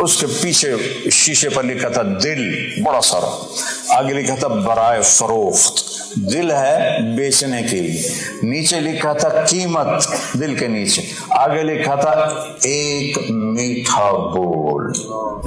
اس کے پیچھے شیشے پر لکھا تھا دل بڑا سارا، آگے لکھا تھا برائے فروخت، دل ہے بیچنے کے لیے، نیچے لکھا تھا قیمت دل کے نیچے، آگے لکھا تھا ایک میٹھا بول،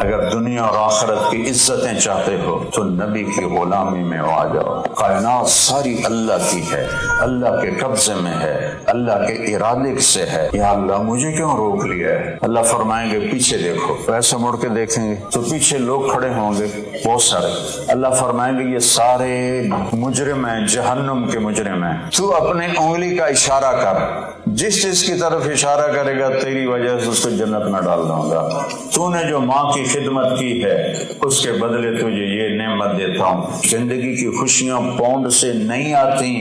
اگر دنیا اور آخرت کی عزتیں چاہتے ہو تو نبی کی غلامی میں آ جاؤ۔ کائنات ساری اللہ کی ہے، اللہ کے قبضے میں ہے، اللہ کے ارادے سے ہے۔ یا اللہ مجھے کیوں روک لیا ہے؟ اللہ فرمائیں گے پیچھے دیکھو، ایسے مڑ کے دیکھیں گے تو پیچھے لوگ کھڑے ہوں گے بہت سارے، اللہ فرمائیں گے یہ سارے مجرم ہیں، جہنم کے مجرم ہیں، تو اپنے انگلی کا اشارہ کر، جس چیز کی طرف اشارہ کرے گا تیری وجہ سے اس کو جنت میں ڈال دوں گا۔ تو نے جو ماں کی خدمت کی ہے اس کے بدلے تجھے یہ نعمت دیتا ہوں۔ زندگی کی خوشیاں پاؤنڈ سے نہیں آتی،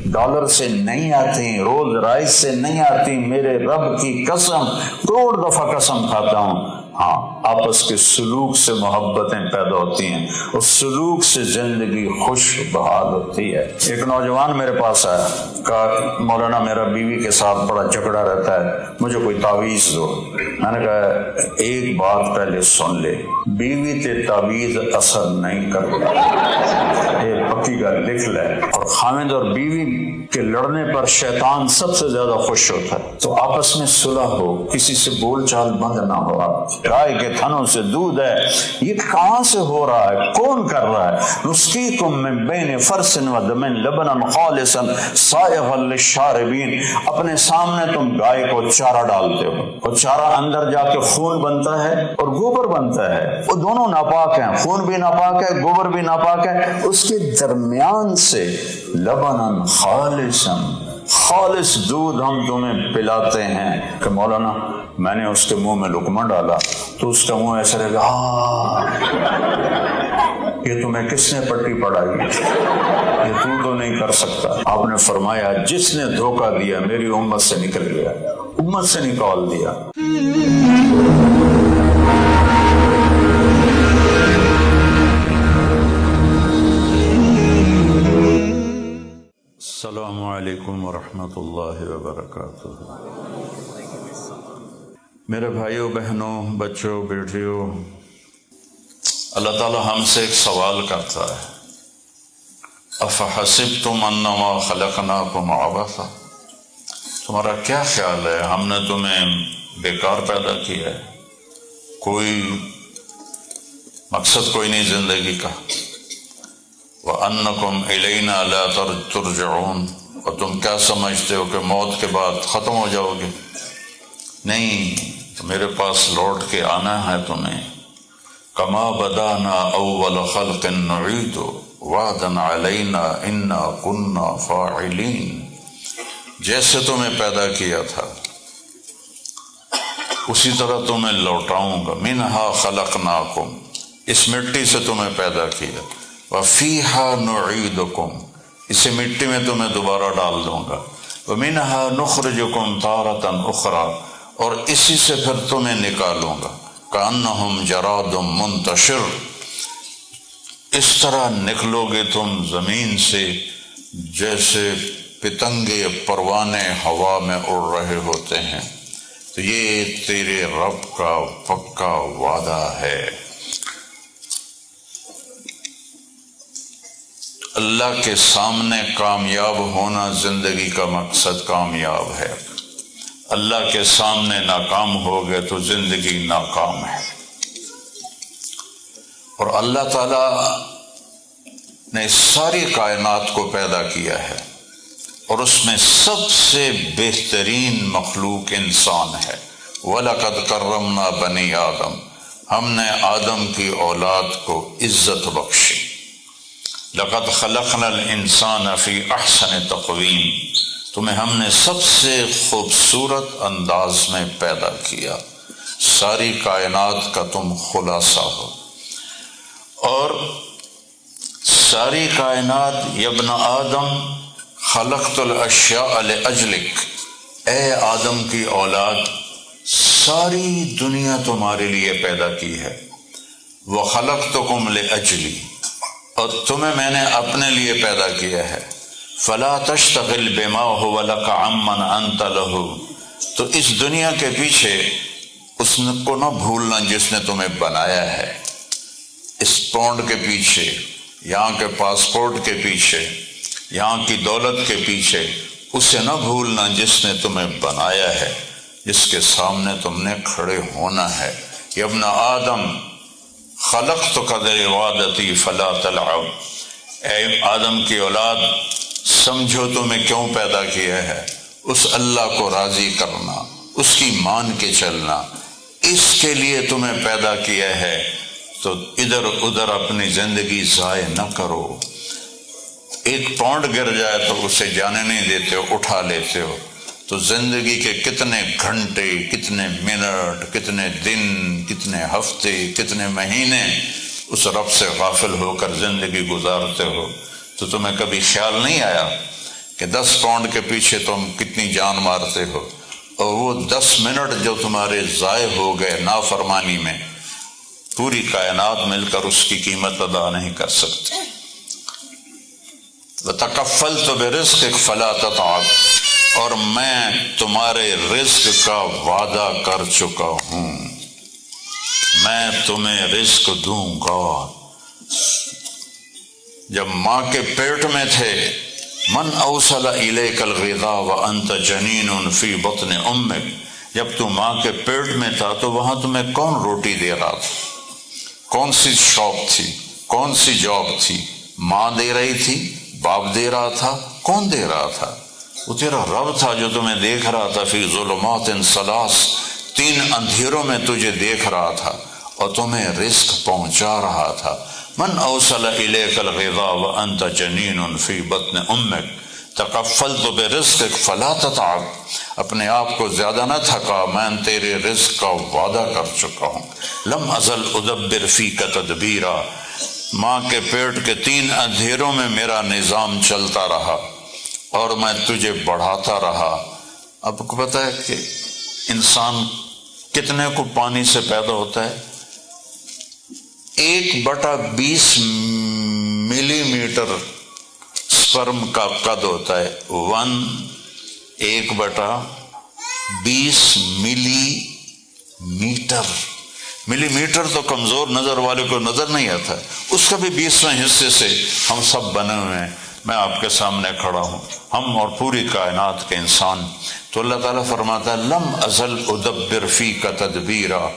ڈالر سے نہیں آتی، رولز رائس سے نہیں آتی، میرے رب کی قسم کروڑ دفعہ قسم کھاتا ہوں۔ ہاں، آپس کے سلوک سے محبتیں پیدا ہوتی ہیں، اس سلوک سے زندگی خوش بحال ہوتی ہے۔ ایک نوجوان میرے پاس آیا، کہا مولانا میرا بیوی کے ساتھ بڑا جھگڑا رہتا ہے، مجھے کوئی تعویذ دو۔ میں نے کہا ایک بات پہلے سن لے، بیوی تے تعویذ اثر نہیں کرتا، یہ پکی گل لکھ لے۔ اور خاوند اور بیوی کے لڑنے پر شیطان سب سے زیادہ خوش ہوتا ہے، تو آپس میں صلح ہو، کسی سے بول چال بند نہ ہو۔ گائے کے تھنوں سے دودھ ہے، یہ کہاں سے ہو رہا ہے، کون کر رہا ہے؟ نسقیکم من بین فرث و دم لبنا خالصا سائغا للشاربین، اپنے سامنے تم گائے کو چارہ ڈالتے ہو، اور چارہ اندر جا کے خون بنتا ہے اور گوبر بنتا ہے، وہ دونوں ناپاک ہیں، خون بھی ناپاک ہے، گوبر بھی ناپاک ہے، اس کے درمیان سے لبنا خالصا، خالص دودھ ہم تمہیں پلاتے ہیں۔ کہ مولانا میں نے اس کے منہ میں لقمہ ڈالا تو اس کا منہ ایسا رہے گا، یہ تمہیں کس نے پٹی پڑھائی، یہ تو نہیں کر سکتا۔ آپ نے فرمایا جس نے دھوکہ دیا میری امت سے نکل گیا، امت سے نکال دیا۔ السلام علیکم ورحمۃ اللہ وبرکاتہ۔ میرے بھائیوں بہنوں، بچوں بیٹیوں، اللہ تعالیٰ ہم سے ایک سوال کرتا ہے، افحسبتم انما خلقناکم عبثا، تمہارا کیا خیال ہے ہم نے تمہیں بیکار پیدا کیا ہے، کوئی مقصد کوئی نہیں زندگی کا، وَأَنَّكُمْ إِلَيْنَا لَا تُرْجَعُونَ، اور تم کیا سمجھتے ہو کہ موت کے بعد ختم ہو جاؤ گے؟ نہیں، میرے پاس لوٹ کے آنا ہے تمہیں۔ كَمَا بَدَأْنَا أَوَّلَ خَلْقٍ نُعِيدُ وَعْدًا عَلَيْنَا إِنَّا كُنَّا فَاعِلِينَ، جیسے تمہیں پیدا کیا تھا اسی طرح تمہیں لوٹاؤں گا۔ مِنْهَا خَلَقْنَاكُمْ، اس مٹی سے تمہیں پیدا کیا، وَفِيهَا نُعِيدُكُمْ، اسی مٹی میں تمہیں دوبارہ ڈال دوں گا، وَمِنْهَا نُخْرِجُكُمْ تَارَةً أُخْرَى، اور اسی سے پھر تمہیں نکالوں گا، كَأَنَّهُمْ جَرَادٌ مُنْتَشِرٌ، اس طرح نکلو گے تم زمین سے جیسے پتنگے پروانے ہوا میں اڑ رہے ہوتے ہیں۔ تو یہ تیرے رب کا پکا وعدہ ہے۔ اللہ کے سامنے کامیاب ہونا زندگی کا مقصد کامیاب ہے، اللہ کے سامنے ناکام ہو گئے تو زندگی ناکام ہے۔ اور اللہ تعالیٰ نے ساری کائنات کو پیدا کیا ہے، اور اس میں سب سے بہترین مخلوق انسان ہے۔ وَلَقَدْ كَرَّمْنَا بَنِي آدم، ہم نے آدم کی اولاد کو عزت بخشی۔ لَقَدْ خَلَقْنَا الْإِنسَانَ فِي أَحْسَنِ تَقْوِيمٍ، تمہیں ہم نے سب سے خوبصورت انداز میں پیدا کیا، ساری کائنات کا تم خلاصہ ہو۔ اور ساری کائنات، یا ابن آدم خلقت الاشیاء لأجلک، اے آدم کی اولاد ساری دنیا تمہارے لیے پیدا کی ہے۔ وخلقتکم لأجلی، اور تمہیں میں نے اپنے لیے پیدا کیا ہے۔ فلا تشتغل بما هو لك عمن انت له، تو اس دنیا کے پیچھے اس کو نہ بھولنا جس نے تمہیں بنایا ہے، اس پونڈ کے پیچھے، یہاں کے پاسپورٹ کے پیچھے، یہاں کی دولت کے پیچھے اسے نہ بھولنا جس نے تمہیں بنایا ہے، جس کے سامنے تم نے کھڑے ہونا ہے۔ یا ابن آدم خلقتک لعبادتی فلا تلعب، اے آدم کی اولاد سمجھو تمہیں کیوں پیدا کیا ہے، اس اللہ کو راضی کرنا، اس کی مان کے چلنا، اس کے لیے تمہیں پیدا کیا ہے، تو ادھر ادھر اپنی زندگی ضائع نہ کرو۔ ایک پاؤنڈ گر جائے تو اسے جانے نہیں دیتے ہو، اٹھا لیتے ہو، تو زندگی کے کتنے گھنٹے، کتنے منٹ، کتنے دن، کتنے ہفتے، کتنے مہینے اس رب سے غافل ہو کر زندگی گزارتے ہو۔ تو تمہیں کبھی خیال نہیں آیا کہ 10 پاؤنڈ کے پیچھے تم کتنی جان مارتے ہو، اور وہ 10 منٹ جو تمہارے ضائع ہو گئے نافرمانی میں، پوری کائنات مل کر اس کی قیمت ادا نہیں کر سکتے۔ وَتَكَفَّلْتُ بِرِزْقِكَ فَلَا تَتْعَبْ، اور میں تمہارے رزق کا وعدہ کر چکا ہوں، میں تمہیں رزق دوں گا۔ جب ماں کے پیٹ میں تھے، من اوصل الیک الغذاء وانت جنین فی بطن امک، جب تو ماں کے پیٹ میں تھا تو وہاں تمہیں کون روٹی دے رہا تھا؟ کون سی شاپ تھی؟ کون سی جاب تھی؟ ماں دے رہی تھی؟ باپ دے رہا تھا؟ کون دے رہا تھا؟ وہ تیرا رب تھا جو تمہیں دیکھ رہا تھا، فی ظلمات ثلاث، 3 اندھیروں میں تجھے دیکھ رہا تھا اور تمہیں رزق پہنچا رہا تھا۔ من اوصل الیک الغذاء وانت جنین فی بطن امک تکفلت برزقک فلا تتعب، اپنے آپ کو زیادہ نہ تھکا، میں تیرے رزق کا وعدہ کر چکا ہوں۔ لم ازل ادبر فیک تدبیرا، ماں کے پیٹ کے 3 اندھیروں میں میرا نظام چلتا رہا اور میں تجھے بڑھاتا رہا۔ آپ کو پتہ ہے کہ انسان کتنے کو پانی سے پیدا ہوتا ہے؟ 1/20 ملی میٹر سپرم کا قد ہوتا ہے، 1/20 ملی میٹر۔ ملی میٹر تو کمزور نظر والے کو نظر نہیں آتا، اس کا بھی 20واں حصے سے ہم سب بنے ہوئے ہیں۔ میں آپ کے سامنے کھڑا ہوں، ہم اور پوری کائنات کے انسان۔ تو اللہ تعالیٰ فرماتا ہے لم ازل ادبر فیک تدبیرا،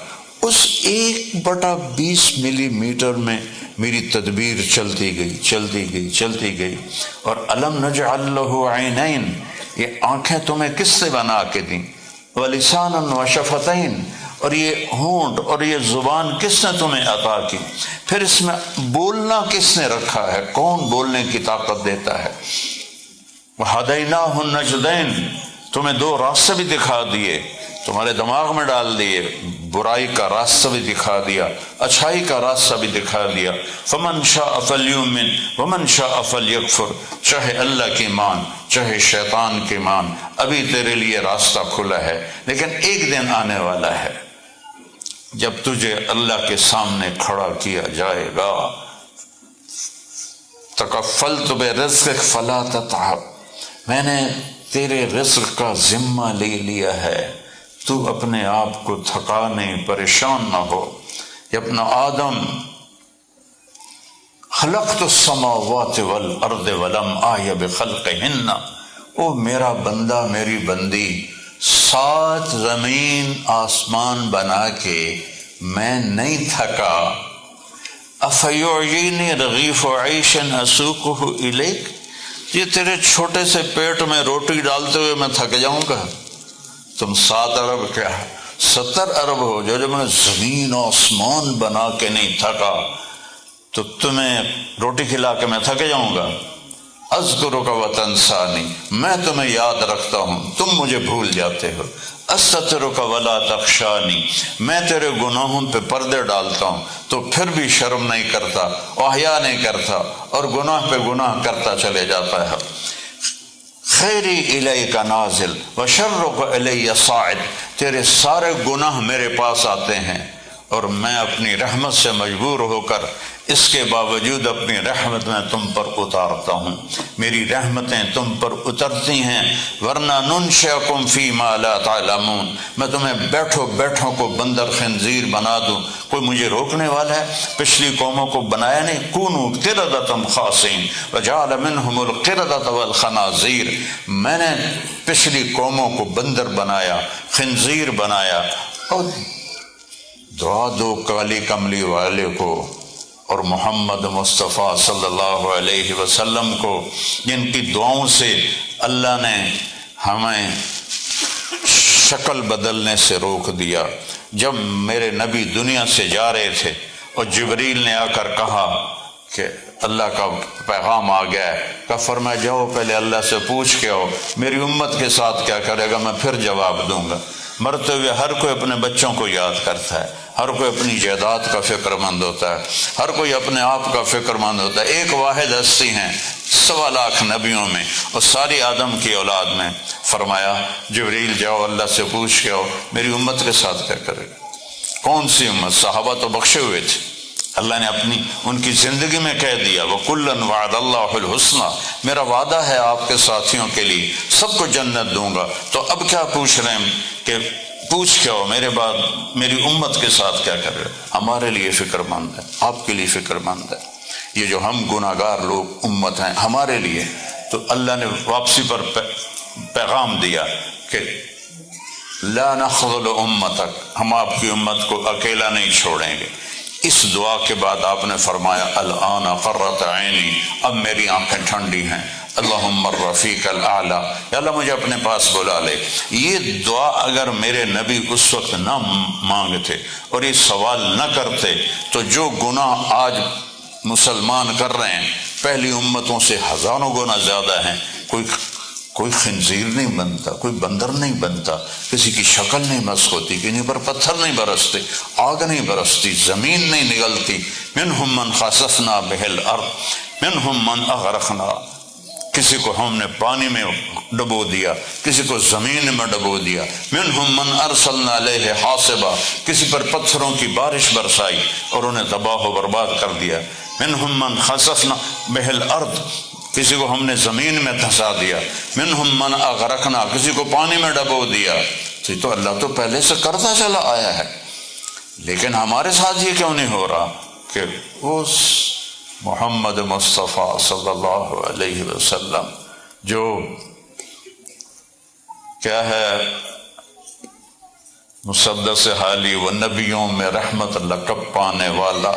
اس 1/20 ملی میٹر میں میری تدبیر چلتی گئی چلتی گئی چلتی گئی۔ اور الم نجعل لہ عینین، یہ آنکھیں تمہیں کس سے بنا کے دیں، ولسانا وشفتین، اور یہ ہونٹ اور یہ زبان کس نے تمہیں عطا کی، پھر اس میں بولنا کس نے رکھا ہے، کون بولنے کی طاقت دیتا ہے۔ وہدیناہ النجدین، تمہیں 2 راستے بھی دکھا دیے، تمہارے دماغ میں ڈال دیے، برائی کا راستہ بھی دکھا دیا، اچھائی کا راستہ بھی دکھا دیا۔ فمن شاء فلیؤمن ومن شاء فلیکفر، چاہے اللہ کی مان چاہے شیطان کی مان، ابھی تیرے لیے راستہ کھلا ہے، لیکن ایک دن آنے والا ہے جب تجھے اللہ کے سامنے کھڑا کیا جائے گا۔ تکفلت برزقک فلا تتعب، میں نے تیرے رزق کا ذمہ لے لیا ہے، تو اپنے آپ کو تھکا نہیں، پریشان نہ ہو۔ یا ابن آدم خلقت السماوات والارض ولم آی بخلقہن، او میرا بندہ میری بندی، 7 زمین آسمان بنا کے میں نہیں تھکا۔ افیعجینی رغیف عیش اسوقہ الیک، یہ تیرے چھوٹے سے پیٹ میں روٹی ڈالتے ہوئے میں تھک جاؤں گا؟ تم 7 ارب کیا 70 ارب ہو، جو میں زمین آسمان بنا کے نہیں تھکا، تو تمہیں روٹی کھلا کے میں تھک جاؤں گا؟ اذکرک وتنسانی، میں تمہیں یاد رکھتا ہوں، تم مجھے بھول جاتے ہو۔ استترک ولا تخشانی، میں تیرے گناہوں پہ پردے ڈالتا ہوں تو پھر بھی شرم نہیں کرتا، حیا نہیں کرتا، اور گناہ پہ گناہ کرتا چلے جاتا ہے۔ خیری الیک نازل وشرک الی صاعد، تیرے سارے گناہ میرے پاس آتے ہیں اور میں اپنی رحمت سے مجبور ہو کر اس کے باوجود اپنی رحمت میں تم پر اتارتا ہوں، میری رحمتیں تم پر اترتی ہیں، ورنہ ننشئکم فی ما لا تعلمون، میں تمہیں بیٹھو بیٹھوں کو بندر خنزیر بنا دوں، کوئی مجھے روکنے والا ہے؟ پچھلی قوموں کو بنایا نہیں، کونوا قردۃ خاسئین وجعل منہم القردۃ والخنازیر، میں نے پچھلی قوموں کو بندر بنایا، خنزیر بنایا، اور دعا دو کالی کملی والے کو اور محمد مصطفیٰ صلی اللہ علیہ وسلم کو، جن کی دعاؤں سے اللہ نے ہمیں شکل بدلنے سے روک دیا۔ جب میرے نبی دنیا سے جا رہے تھے اور جبریل نے آ کر کہا کہ اللہ کا پیغام آ گیا ہے، کہ فرمایا جاؤ پہلے اللہ سے پوچھ کے آؤ میری امت کے ساتھ کیا کرے گا، میں پھر جواب دوں گا۔ مرتے ہوئے ہر کوئی اپنے بچوں کو یاد کرتا ہے، ہر کوئی اپنی جائیداد کا فکر مند ہوتا ہے، ہر کوئی اپنے آپ کا فکر مند ہوتا ہے۔ ایک واحد ہستی ہیں 1.25 لاکھ نبیوں میں اور ساری آدم کی اولاد میں۔ فرمایا جبریل جاؤ اللہ سے پوچھ کے آؤ میری امت کے ساتھ کیا کرے گا۔ کون سی امت؟ صحابہ تو بخشے ہوئے تھے، اللہ نے اپنی ان کی زندگی میں کہہ دیا وَكُلًّا وَعَدَ اللَّهُ الْحُسْنَى، میرا وعدہ ہے آپ کے ساتھیوں کے لیے سب کو جنت دوں گا۔ تو اب کیا پوچھ رہے ہیں کہ پوچھ کے ہو میرے بعد میری امت کے ساتھ کیا کر رہے؟ ہمارے لیے فکر مند ہے، آپ کے لیے فکر مند ہے۔ یہ جو ہم گناہ گار لوگ امت ہیں ہمارے لیے، تو اللہ نے واپسی پر پیغام دیا کہ لا نخذل امتک، ہم آپ کی امت کو اکیلا نہیں چھوڑیں گے۔ اس دعا کے بعد آپ نے فرمایا الآن قرۃ عینی، اب میری آنکھیں ٹھنڈی ہیں، اللہم الرفیق الاعلیٰ، یا اللہ مجھے اپنے پاس بلا لے۔ یہ دعا اگر میرے نبی اس وقت نہ مانگتے اور یہ سوال نہ کرتے تو جو گناہ آج مسلمان کر رہے ہیں پہلی امتوں سے ہزاروں گنا زیادہ ہیں۔ کوئی خنزیر نہیں بنتا، کوئی بندر نہیں بنتا، کسی کی شکل نہیں مسخ ہوتی، کسی پر پتھر نہیں برستے، آگ نہیں برستی، زمین نہیں نگلتی۔ منہم من خسفنا بہ الارض منہم من اغرقنا، کسی کو ہم نے پانی میں ڈبو دیا، کسی کو زمین میں ڈبو دیا۔ منہم من ارسلنا علیہ حاصبا، کسی پر پتھروں کی بارش برسائی اور انہیں تباہ و برباد کر دیا۔ منہم من خسفنا بہ الارض، کسی کو ہم نے زمین میں دھسا دیا۔ منہم من اغرقنا، کسی کو پانی میں ڈبو دیا۔ تو اللہ تو پہلے سے کرتا چلا آیا ہے، لیکن ہمارے ساتھ یہ کیوں نہیں ہو رہا کہ اس محمد مصطفیٰ صلی اللہ علیہ وسلم جو کیا ہے مسدس حالی و نبیوں میں رحمت لقب پانے والا،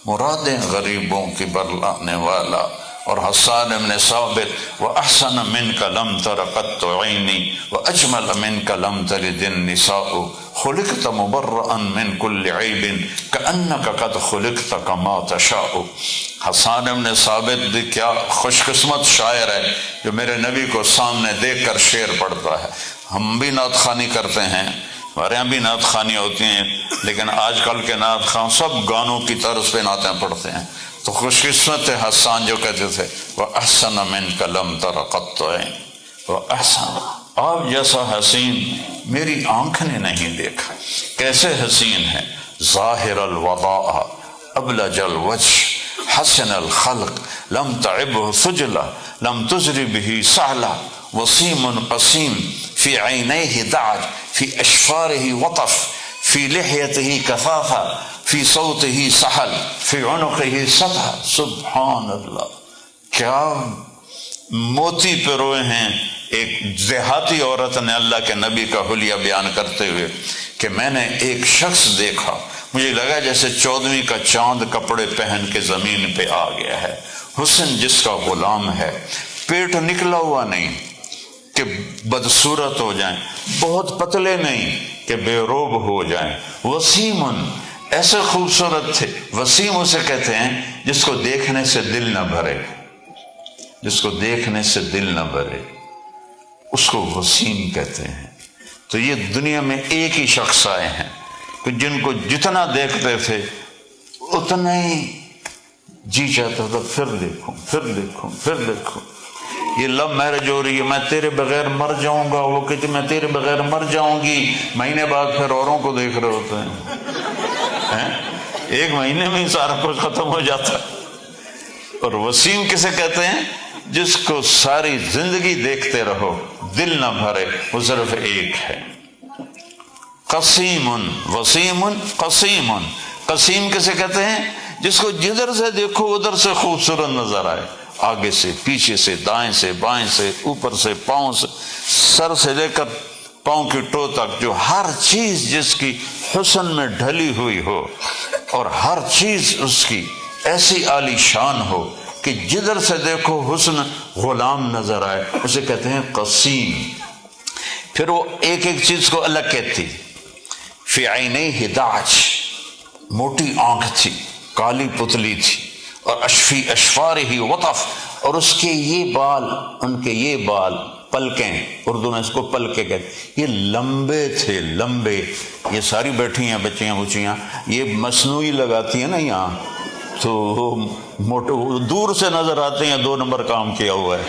مرادیں غریبوں کی برلانے والا، اور حسان بن ثابت وَأَحْسَنَ مِنْكَ لَمْ تَرَ قَطُّ عَيْنِي وَأَجْمَلَ مِنْكَ لَمْ تَلِدِ النِّسَاءُ خُلِقْتَ مُبَرَّأً مِنْ كُلِّ عَيْبٍ كَأَنَّكَ قَدْ خُلِقْتَ كَمَا تَشَاءُ۔ حسان بن ثابت بھی کیا خوش قسمت شاعر ہے جو میرے نبی کو سامنے دیکھ کر شعر پڑھتا ہے۔ ہم بھی نعت خوانی کرتے ہیں، ہمارے یہاں بھی نعت خوانی ہوتی ہیں، لیکن آج کل کے نعت خواں سب گانوں کی طرز پہ نعتیں پڑھتے ہیں۔ تو خوش قسمت ہے حسان جو کہتے تھے وَأَحْسَنَ مِنْكَ لَمْ تَرَ قَطُّ عَيْنِي وَأَحْسَنَ، آپ جیسا حسین میری آنکھ نے نہیں دیکھا۔ کیسے حسین ہے؟ ظاہر الوضاء ابلج الوجه حسن الخلق لم تعبه ثجلة لم تزر به سعلة وسيم قسيم في عينيه دعج في أشفاره وطف في لحيته كثافة في صوته سحل في عنقه سطح۔ سبحان اللہ، کیا موتی پہ روئے ہیں۔ ایک دیہاتی عورت نے اللہ کے نبی کا حلیہ بیان کرتے ہوئے کہ میں نے ایک شخص دیکھا، مجھے لگا جیسے 14ویں کا چاند کپڑے پہن کے زمین پہ آ گیا ہے۔ حسن جس کا غلام ہے، پیٹ نکلا ہوا نہیں کہ بدصورت ہو جائیں، بہت پتلے نہیں کہ بے روب ہو جائیں۔ وسیمن، ایسے خوبصورت تھے۔ وسیم اسے کہتے ہیں جس کو دیکھنے سے دل نہ بھرے، جس کو دیکھنے سے دل نہ بھرے اس کو وسیم کہتے ہیں۔ تو یہ دنیا میں ایک ہی شخص آئے ہیں کہ جن کو جتنا دیکھتے تھے اتنا ہی جی چاہتا تھا پھر دیکھوں پھر دیکھوں پھر دیکھوں۔ یہ لو میرج ہو رہی ہے، میں تیرے بغیر مر جاؤں گا، وہ کہتی میں تیرے بغیر مر جاؤں گی، مہینے بعد پھر اوروں کو دیکھ رہے ہوتے ہیں۔ 1 مہینے میں ہی سارا کچھ ختم ہو جاتا ہے۔ اور وسیم کسے کہتے ہیں؟ جس کو ساری زندگی دیکھتے رہو دل نہ بھرے، وہ صرف ایک ہے۔ قسیم وسیم قسیم، قسیم کسے کہتے ہیں؟ جس کو جدھر سے دیکھو ادھر سے خوبصورت نظر آئے، آگے سے، پیچھے سے، دائیں سے، بائیں سے، اوپر سے، پاؤں سے، سر سے لے کر پاؤں کی ٹو تک، جو ہر چیز جس کی حسن میں ڈھلی ہوئی ہو اور ہر چیز اس کی ایسی عالی شان ہو کہ جدھر سے دیکھو حسن غلام نظر آئے، اسے کہتے ہیں قسیم۔ پھر وہ ایک ایک چیز کو الگ کہتی۔ فی عینیہ دعج، موٹی آنکھ تھی، کالی پتلی تھی، اور اشفی اشفارہ وطف، اور اس کے یہ بال، ان کے یہ بال، پلکیں، اردو میں اس کو پلکیں کہتے، یہ لمبے تھے، لمبے۔ یہ ساری بیٹھی ہیں بچیاں بچیاں، یہ مصنوعی لگاتی ہیں نا یہاں، تو موٹے دور سے نظر آتے ہیں 2 نمبر کام کیا ہوا ہے۔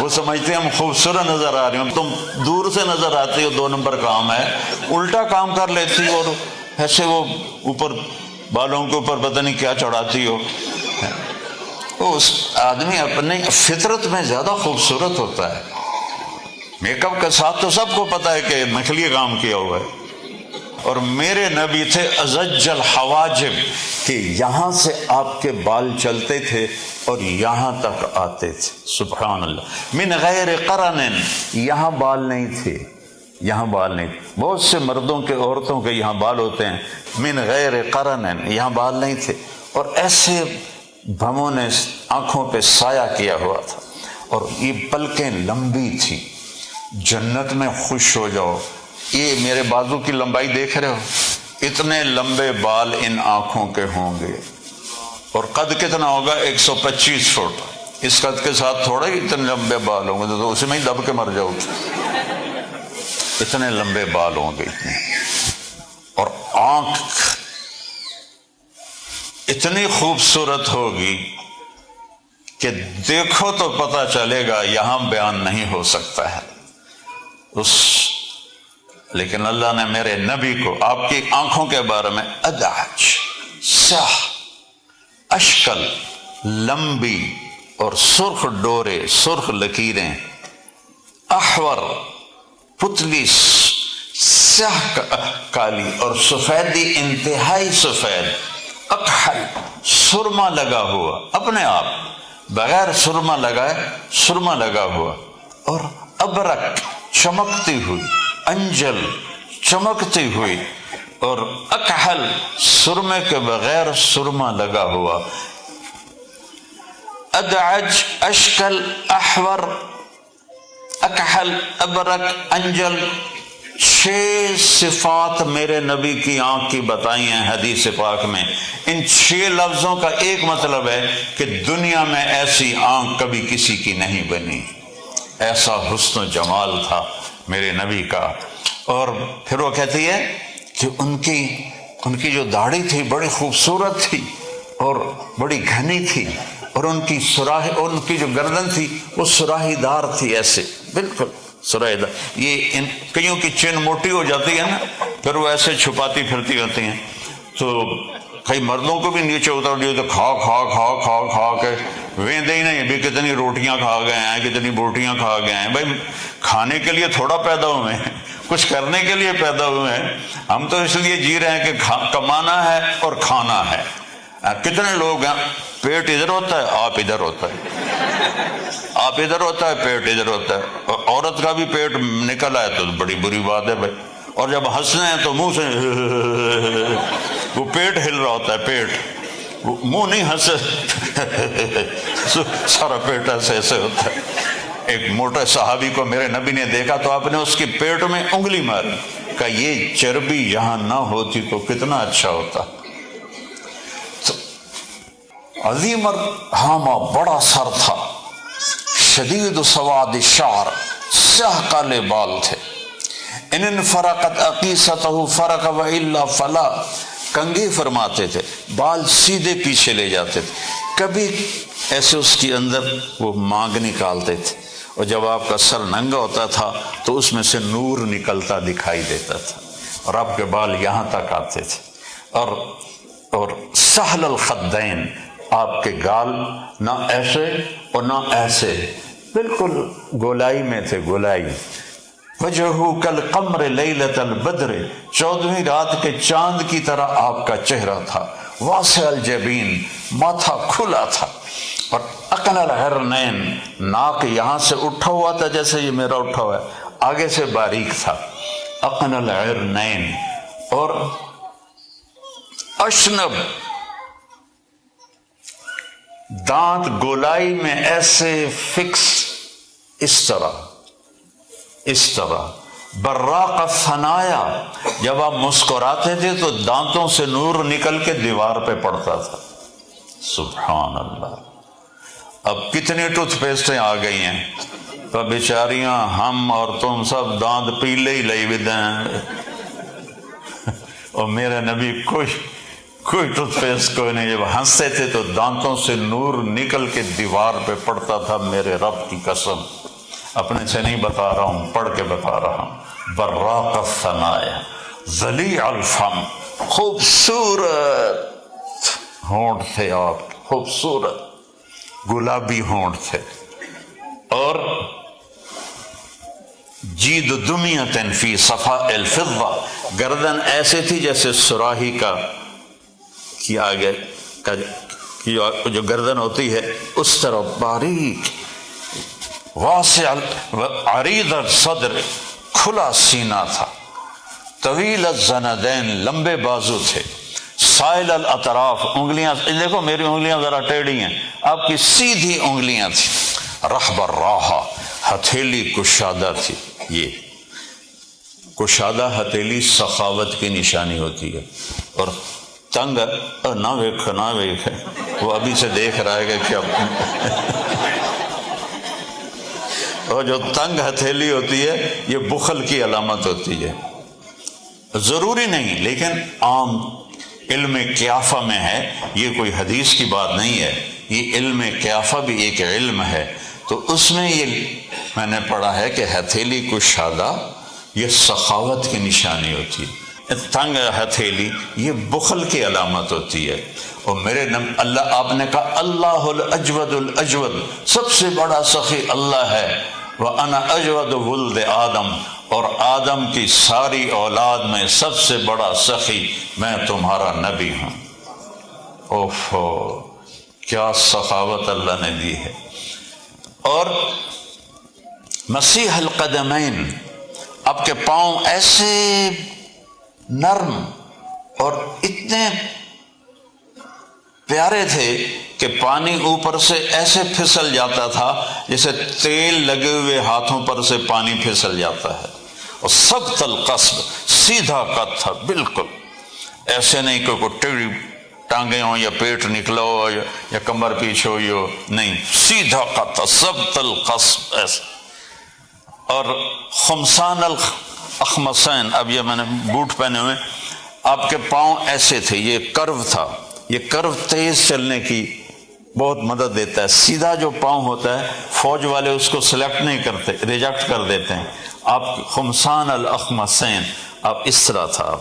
وہ سمجھتے ہیں ہم خوبصورت نظر آ رہے ہیں، تم دور سے نظر آتے ہو 2 نمبر کام ہے، الٹا کام کر لیتی ہو، اور ایسے وہ اوپر بالوں کے اوپر پتہ نہیں کیا چڑھاتی ہو۔ اس آدمی اپنے فطرت میں زیادہ خوبصورت ہوتا ہے۔ میک اپ کے ساتھ تو سب کو پتہ ہے کہ نقلی کام کیا ہوا ہے۔ اور میرے نبی تھے ازج الحواجب، کہ یہاں سے آپ کے بال چلتے تھے اور یہاں تک آتے تھے، سبحان اللہ، من غیر قرن، یہاں بال نہیں تھے، یہاں بال نہیں تھے۔ بہت سے مردوں کے، عورتوں کے یہاں بال ہوتے ہیں، من غیر قرن، یہاں بال نہیں تھے، اور ایسے بھموں نے آنکھوں پہ سایہ کیا ہوا تھا، اور یہ پلکیں لمبی تھی۔ جنت میں خوش ہو جاؤ، یہ میرے بازو کی لمبائی دیکھ رہے ہو، اتنے لمبے بال ان آنکھوں کے ہوں گے، اور قد کتنا ہوگا؟ 125 فٹ۔ اس قد کے ساتھ تھوڑا ہی اتنے لمبے بال ہوں گے تو اسی میں ہی دب کے مر جاؤ، اتنے لمبے بال ہوں گے اتنے، اور آنکھ اتنی خوبصورت ہوگی کہ دیکھو تو پتہ چلے گا، یہاں بیان نہیں ہو سکتا ہے۔ لیکن اللہ نے میرے نبی کو آپ کی آنکھوں کے بارے میں ادعج، سیاہ، اشکل، لمبی اور سرخ ڈورے، سرخ لکیریں، احور، پتلی سیاہ کالی، اور سفیدی انتہائی سفید، اکحل، سرما لگا ہوا، اپنے آپ بغیر سرما لگائے سرما لگا ہوا، اور ابرک، چمکتی ہوئی، انجل، چمکتی ہوئی، اور اکحل، سرمے کے بغیر سرما لگا ہوا۔ ادعج، اشکل، احور، اکحل، ابرک، انجل، 6 صفات میرے نبی کی آنکھ کی بتائی ہیں حدیث پاک میں۔ ان 6 لفظوں کا ایک مطلب ہے کہ دنیا میں ایسی آنکھ کبھی کسی کی نہیں بنی، ایسا حسن و جمال تھا میرے نبی کا۔ اور پھر وہ کہتی ہے کہ ان کی جو داڑھی تھی بڑی خوبصورت تھی اور بڑی گھنی تھی، اور ان کی جو گردن تھی وہ سراہی دار تھی، ایسے بالکل سراہی دار۔ یہ ان کئیوں کی چین موٹی ہو جاتی ہے نا، پھر وہ ایسے چھپاتی پھرتی رہتی ہیں، تو کئی مردوں کو بھی نیچے اتر دیے تو کھا کھا کھا کھا کھا کے ویندے ہی نہیں بھی کتنی روٹیاں کھا گئے ہیں، کتنی بوٹیاں کھا گئے ہیں۔ بھائی کھانے کے لیے تھوڑا پیدا ہوئے ہیں، کچھ کرنے کے لیے پیدا ہوئے ہیں، ہم تو اس لیے جی رہے ہیں کہ کمانا ہے اور کھانا ہے۔ کتنے لوگ ہیں پیٹ ادھر ہوتا ہے، آپ ادھر ہوتا ہے، آپ ادھر ہوتا ہے، پیٹ ادھر ہوتا ہے۔ عورت کا بھی پیٹ نکل آئے تو بڑی بری بات ہے بھائی، اور جب ہنسنے ہیں تو منہ سے وہ پیٹ ہل رہا ہوتا ہے، پیٹ، منہ نہیں ہنسے، سارا پیٹ ایسے ایسے ہوتا ہے۔ ایک موٹے صحابی کو میرے نبی نے دیکھا تو آپ نے اس کے پیٹ میں انگلی ماری، کہا یہ چربی یہاں نہ ہوتی تو کتنا اچھا ہوتا۔ عظیم الحامہ، بڑا سر تھا، شدید سواد الشعر، سیاہ کالے بال تھے۔ ان فرقت عقیصتہ فرق والا فلا، کنگھی فرماتے تھے، بال سیدھے پیچھے لے جاتے تھے، کبھی ایسے اس کے اندر وہ مانگ نکالتے تھے، اور جب آپ کا سر ننگا ہوتا تھا تو اس میں سے نور نکلتا دکھائی دیتا تھا، اور آپ کے بال یہاں تک آتے تھے۔ اور سہل الخدین، آپ کے گال نہ ایسے اور نہ ایسے، بالکل گولائی میں تھے، گولائی۔ وجہہ کالقمر لیلۃ البدر، 14ویں رات کے چاند کی طرح آپ کا چہرہ تھا۔ واسع الجبین، ماتھا کھلا تھا۔ اور اقن العرنین، ناک یہاں سے اٹھا ہوا تھا جیسے یہ میرا اٹھا ہوا ہے، آگے سے باریک تھا۔ اقن العرنین، اور اشنب، دانت گولائی میں ایسے فکس، اس طرح براق الثنایا، جب آپ مسکراتے تھے تو دانتوں سے نور نکل کے دیوار پہ پڑتا تھا۔ سبحان اللہ۔ اب کتنی ٹوتھ پیسٹیں آ گئی ہیں تو بیچاریاں ہم اور تم سب دانت پیلے ہی لئی ود ہیں، اور میرے نبی کوئی ٹوتھ پیسٹ کوئی نہیں، جب ہنستے تھے تو دانتوں سے نور نکل کے دیوار پہ پڑتا تھا۔ میرے رب کی قسم، اپنے سے نہیں بتا رہا ہوں، پڑھ کے بتا رہا ہوں۔ براق الثنایا ذلیع الفم، خوبصورت ہونٹ تھے آپ، خوبصورت گلابی ہونٹ تھے۔ اور جید دمیۃ فی صفاء الفضہ، گردن ایسے تھی جیسے سراہی کا کی آگے کا جو گردن ہوتی ہے اس طرح باریک۔ واسع عریض الصدر، کھلا سینہ تھا۔ طویل الزندین، لمبے بازو تھے۔ سائل الاطراف، انگلیاں دیکھو میری انگلیاں ذرا ٹیڑھی ہیں، آپ کی سیدھی انگلیاں تھیں۔ رحب الراحہ، ہتھیلی کشادہ تھی۔ یہ کشادہ ہتھیلی سخاوت کی نشانی ہوتی ہے، اور تنگ نہ ویکھ وہ ابھی سے دیکھ رہا ہے کہ کیا اور جو تنگ ہتھیلی ہوتی ہے یہ بخل کی علامت ہوتی ہے۔ ضروری نہیں، لیکن عام علم قیافہ میں ہے، یہ کوئی حدیث کی بات نہیں ہے، یہ علم قیافہ بھی ایک علم ہے۔ تو اس میں یہ میں نے پڑھا ہے کہ ہتھیلی کشادہ یہ سخاوت کی نشانی ہوتی ہے، تنگ ہتھیلی یہ بخل کی علامت ہوتی ہے۔ اور میرے اللہ، آپ نے کہا اللہ الاجود الاجود، سب سے بڑا سخی اللہ ہے۔ وَأَنَا أَجْوَدُ وُلْدِ آدم، اور آدم کی ساری اولاد میں سب سے بڑا سخی میں تمہارا نبی ہوں۔ اوفو، کیا سخاوت اللہ نے دی ہے۔ اور مسیح القدمین، آپ کے پاؤں ایسے نرم اور اتنے پیارے تھے کہ پانی اوپر سے ایسے پھسل جاتا تھا جیسے تیل لگے ہوئے ہاتھوں پر سے پانی پھسل جاتا ہے۔ اور سبط القصب، سیدھا قد تھا بالکل، ایسے نہیں کہ کوئی ٹیڑھی ٹانگیں ہوں یا پیٹ نکلا ہو یا کمر پیچھے ہوئی ہو، نہیں، سیدھا قد تھا، سبط القصب ایسا۔ اور خمسان الاخمسین، اب یہ میں نے بوٹ پہنے ہوئے، آپ کے پاؤں ایسے تھے، یہ کرو تھا، یہ کرو تیز چلنے کی بہت مدد دیتا ہے۔ سیدھا جو پاؤں ہوتا ہے فوج والے اس کو سلیکٹ نہیں کرتے، ریجیکٹ کر دیتے ہیں۔ آپ خمسان الاخمسین، آپ اس طرح تھا۔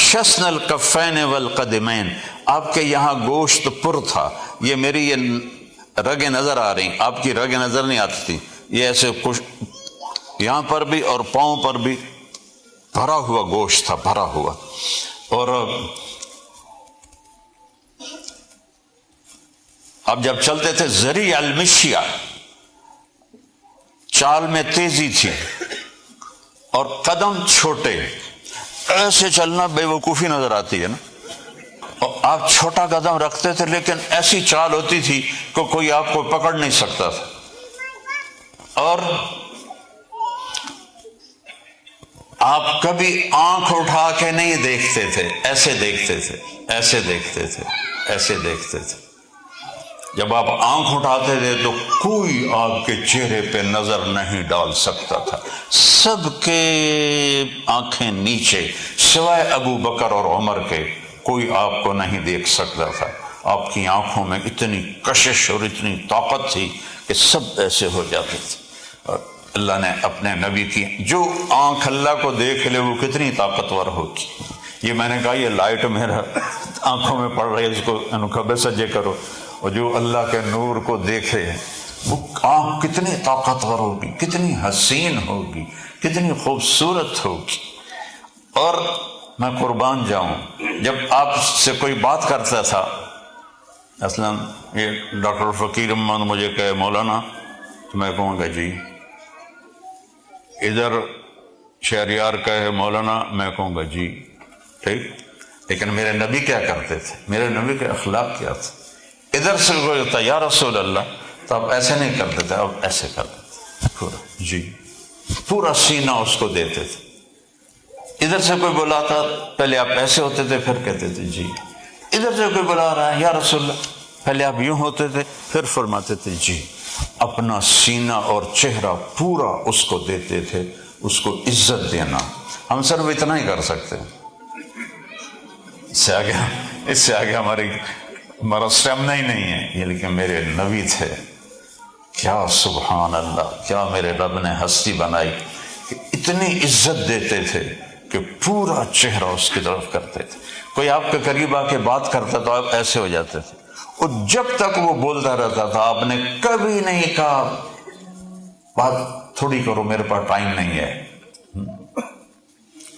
شسن الکفین والقدمین، آپ کے یہاں گوشت پر تھا، یہ میری یہ رگیں نظر آ رہی، آپ کی رگیں نظر نہیں آتی تھی، یہ ایسے یہاں پر بھی اور پاؤں پر بھی بھرا ہوا گوشت تھا، بھرا ہوا۔ اور اب جب چلتے تھے ذریع المشیہ، چال میں تیزی تھی، اور قدم چھوٹے، ایسے چلنا بے وقوفی نظر آتی ہے نا، اور آپ چھوٹا قدم رکھتے تھے لیکن ایسی چال ہوتی تھی کہ کوئی آپ کو پکڑ نہیں سکتا تھا۔ اور آپ کبھی آنکھ اٹھا کے نہیں دیکھتے تھے، ایسے دیکھتے تھے، ایسے دیکھتے تھے، ایسے دیکھتے تھے۔ جب آپ آنکھ اٹھاتے تھے تو کوئی آپ کے چہرے پہ نظر نہیں ڈال سکتا تھا، سب کے آنکھیں نیچے، سوائے ابو بکر اور عمر کے کوئی آپ کو نہیں دیکھ سکتا تھا۔ آپ کی آنکھوں میں اتنی کشش اور اتنی طاقت تھی کہ سب ایسے ہو جاتے تھے۔ اور اللہ نے اپنے نبی کی جو آنکھ اللہ کو دیکھ لے وہ کتنی طاقتور ہوگی، یہ میں نے کہا یہ لائٹ میرا آنکھوں میں پڑ رہی ہے، اس کو انوکھبے سجے کرو، اور جو اللہ کے نور کو دیکھے وہ آنکھ کتنی طاقتور ہوگی، کتنی حسین ہوگی، کتنی خوبصورت ہوگی۔ اور میں قربان جاؤں، جب آپ سے کوئی بات کرتا تھا، اصلاً یہ ڈاکٹر فقیر احمد مجھے کہے مولانا، تو میں کہوں گا جی، ادھر شہریار کہے مولانا، میں کہوں گا جی، ٹھیک۔ لیکن میرے نبی کیا کرتے تھے، میرے نبی کے اخلاق کیا تھے؟ ادھر سے کوئی ہوتا یا رسول اللہ تو آپ ایسے نہیں کرتے تھے، آپ ایسے کرتے تھے، پورا جی، پورا سینہ اس کو دیتے تھے۔ ادھر سے کوئی بلاتا پہلے آپ ایسے ہوتے تھے، پھر کہتے تھے جی۔ ادھر سے کوئی بلا رہا ہے یا رسول اللہ، پہلے آپ یوں ہوتے تھے، پھر فرماتے تھے جی۔ اپنا سینہ اور چہرہ پورا اس کو دیتے تھے، اس کو عزت دینا۔ ہم صرف اتنا ہی کر سکتے ہیں، اس سے آگے ہمارا اسٹیمنا ہی نہیں ہے یہ۔ لیکن میرے نبی تھے، کیا سبحان اللہ، کیا میرے رب نے ہستی بنائی کہ اتنی عزت دیتے تھے کہ پورا چہرہ اس کی طرف کرتے تھے۔ کوئی آپ کے قریب آ کے بات کرتا تو آپ ایسے ہو جاتے تھے، اور جب تک وہ بولتا رہتا تھا آپ نے کبھی نہیں کہا بات تھوڑی کرو، میرے پاس ٹائم نہیں ہے۔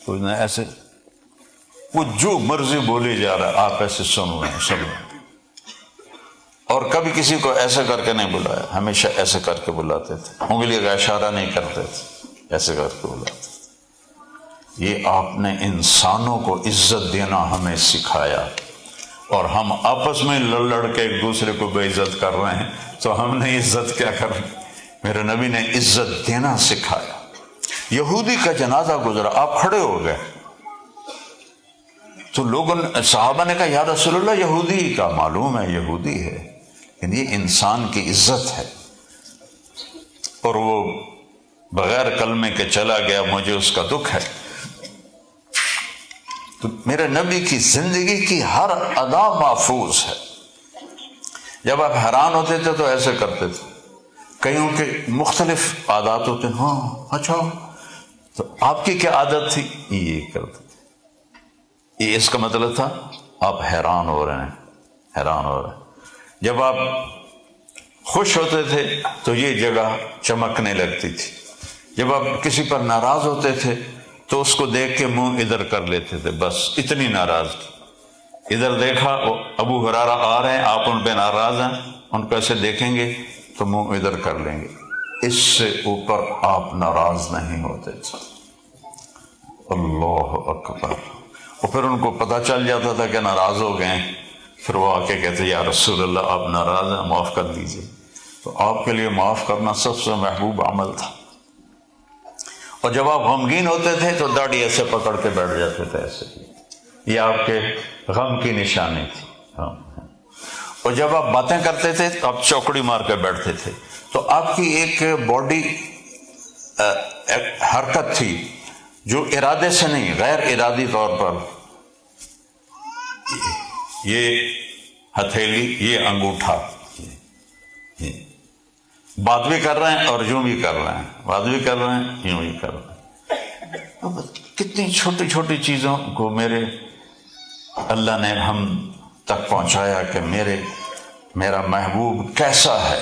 کوئی نہ ایسے، وہ جو مرضی بولے جا رہا ہے آپ ایسے سن رہے ہیں سب۔ اور کبھی کسی کو ایسے کر کے نہیں بلایا، ہمیشہ ایسے کر کے بلاتے تھے، انگلی کا اشارہ نہیں کرتے تھے، ایسے کر کے بلاتے تھے۔ یہ آپ نے انسانوں کو عزت دینا ہمیں سکھایا، اور ہم آپس میں لڑ کے ایک دوسرے کو بے عزت کر رہے ہیں، تو ہم نے عزت کیا کر رہے؟ میرے نبی نے عزت دینا سکھایا۔ یہودی کا جنازہ گزرا، آپ کھڑے ہو گئے تو لوگوں نے، صحابہ نے کہا یا رسول اللہ یہودی کا، معلوم ہے یہودی ہے، لیکن یہ انسان کی عزت ہے، اور وہ بغیر کلمے کے چلا گیا، مجھے اس کا دکھ ہے۔ تو میرے نبی کی زندگی کی ہر ادا محفوظ ہے۔ جب آپ حیران ہوتے تھے تو ایسے کرتے تھے، کئیوں کے مختلف عادات ہوتے ہیں، ہاں اچھا، تو آپ کی کیا عادت تھی؟ یہ کرتے تھے، یہ اس کا مطلب تھا آپ حیران ہو رہے ہیں، حیران ہو رہے ہیں۔ جب آپ خوش ہوتے تھے تو یہ جگہ چمکنے لگتی تھی، جب آپ کسی پر ناراض ہوتے تھے تو اس کو دیکھ کے منہ ادھر کر لیتے تھے، بس اتنی ناراضگی۔ ادھر دیکھا ابو ہریرہ آ رہے ہیں، آپ ان پہ ناراض ہیں، ان کو ایسے دیکھیں گے تو منہ ادھر کر لیں گے، اس سے اوپر آپ ناراض نہیں ہوتے تھے۔ اللہ اکبر۔ اور پھر ان کو پتہ چل جاتا تھا کہ ناراض ہو گئے، پھر وہ آ کے کہتے یا رسول اللہ آپ ناراض ہیں، معاف کر دیجیے۔ تو آپ کے لیے معاف کرنا سب سے محبوب عمل تھا۔ اور جب آپ غمگین ہوتے تھے تو داڑھی ایسے پکڑ کے بیٹھ جاتے تھے، ایسے، یہ آپ کے غم کی نشانی تھی۔ اور جب آپ باتیں کرتے تھے تو آپ چوکڑی مار کے بیٹھتے تھے، تو آپ کی ایک باڈی حرکت تھی جو ارادے سے نہیں، غیر ارادی طور پر، یہ ہتھیلی، یہ انگوٹھا، بات بھی کر رہے ہیں اور یوں بھی کر رہے ہیں، بات بھی کر رہے ہیں یوں بھی کر رہے ہیں۔ کتنی چھوٹی چھوٹی چیزوں کو میرے اللہ نے ہم تک پہنچایا کہ میرا محبوب کیسا ہے،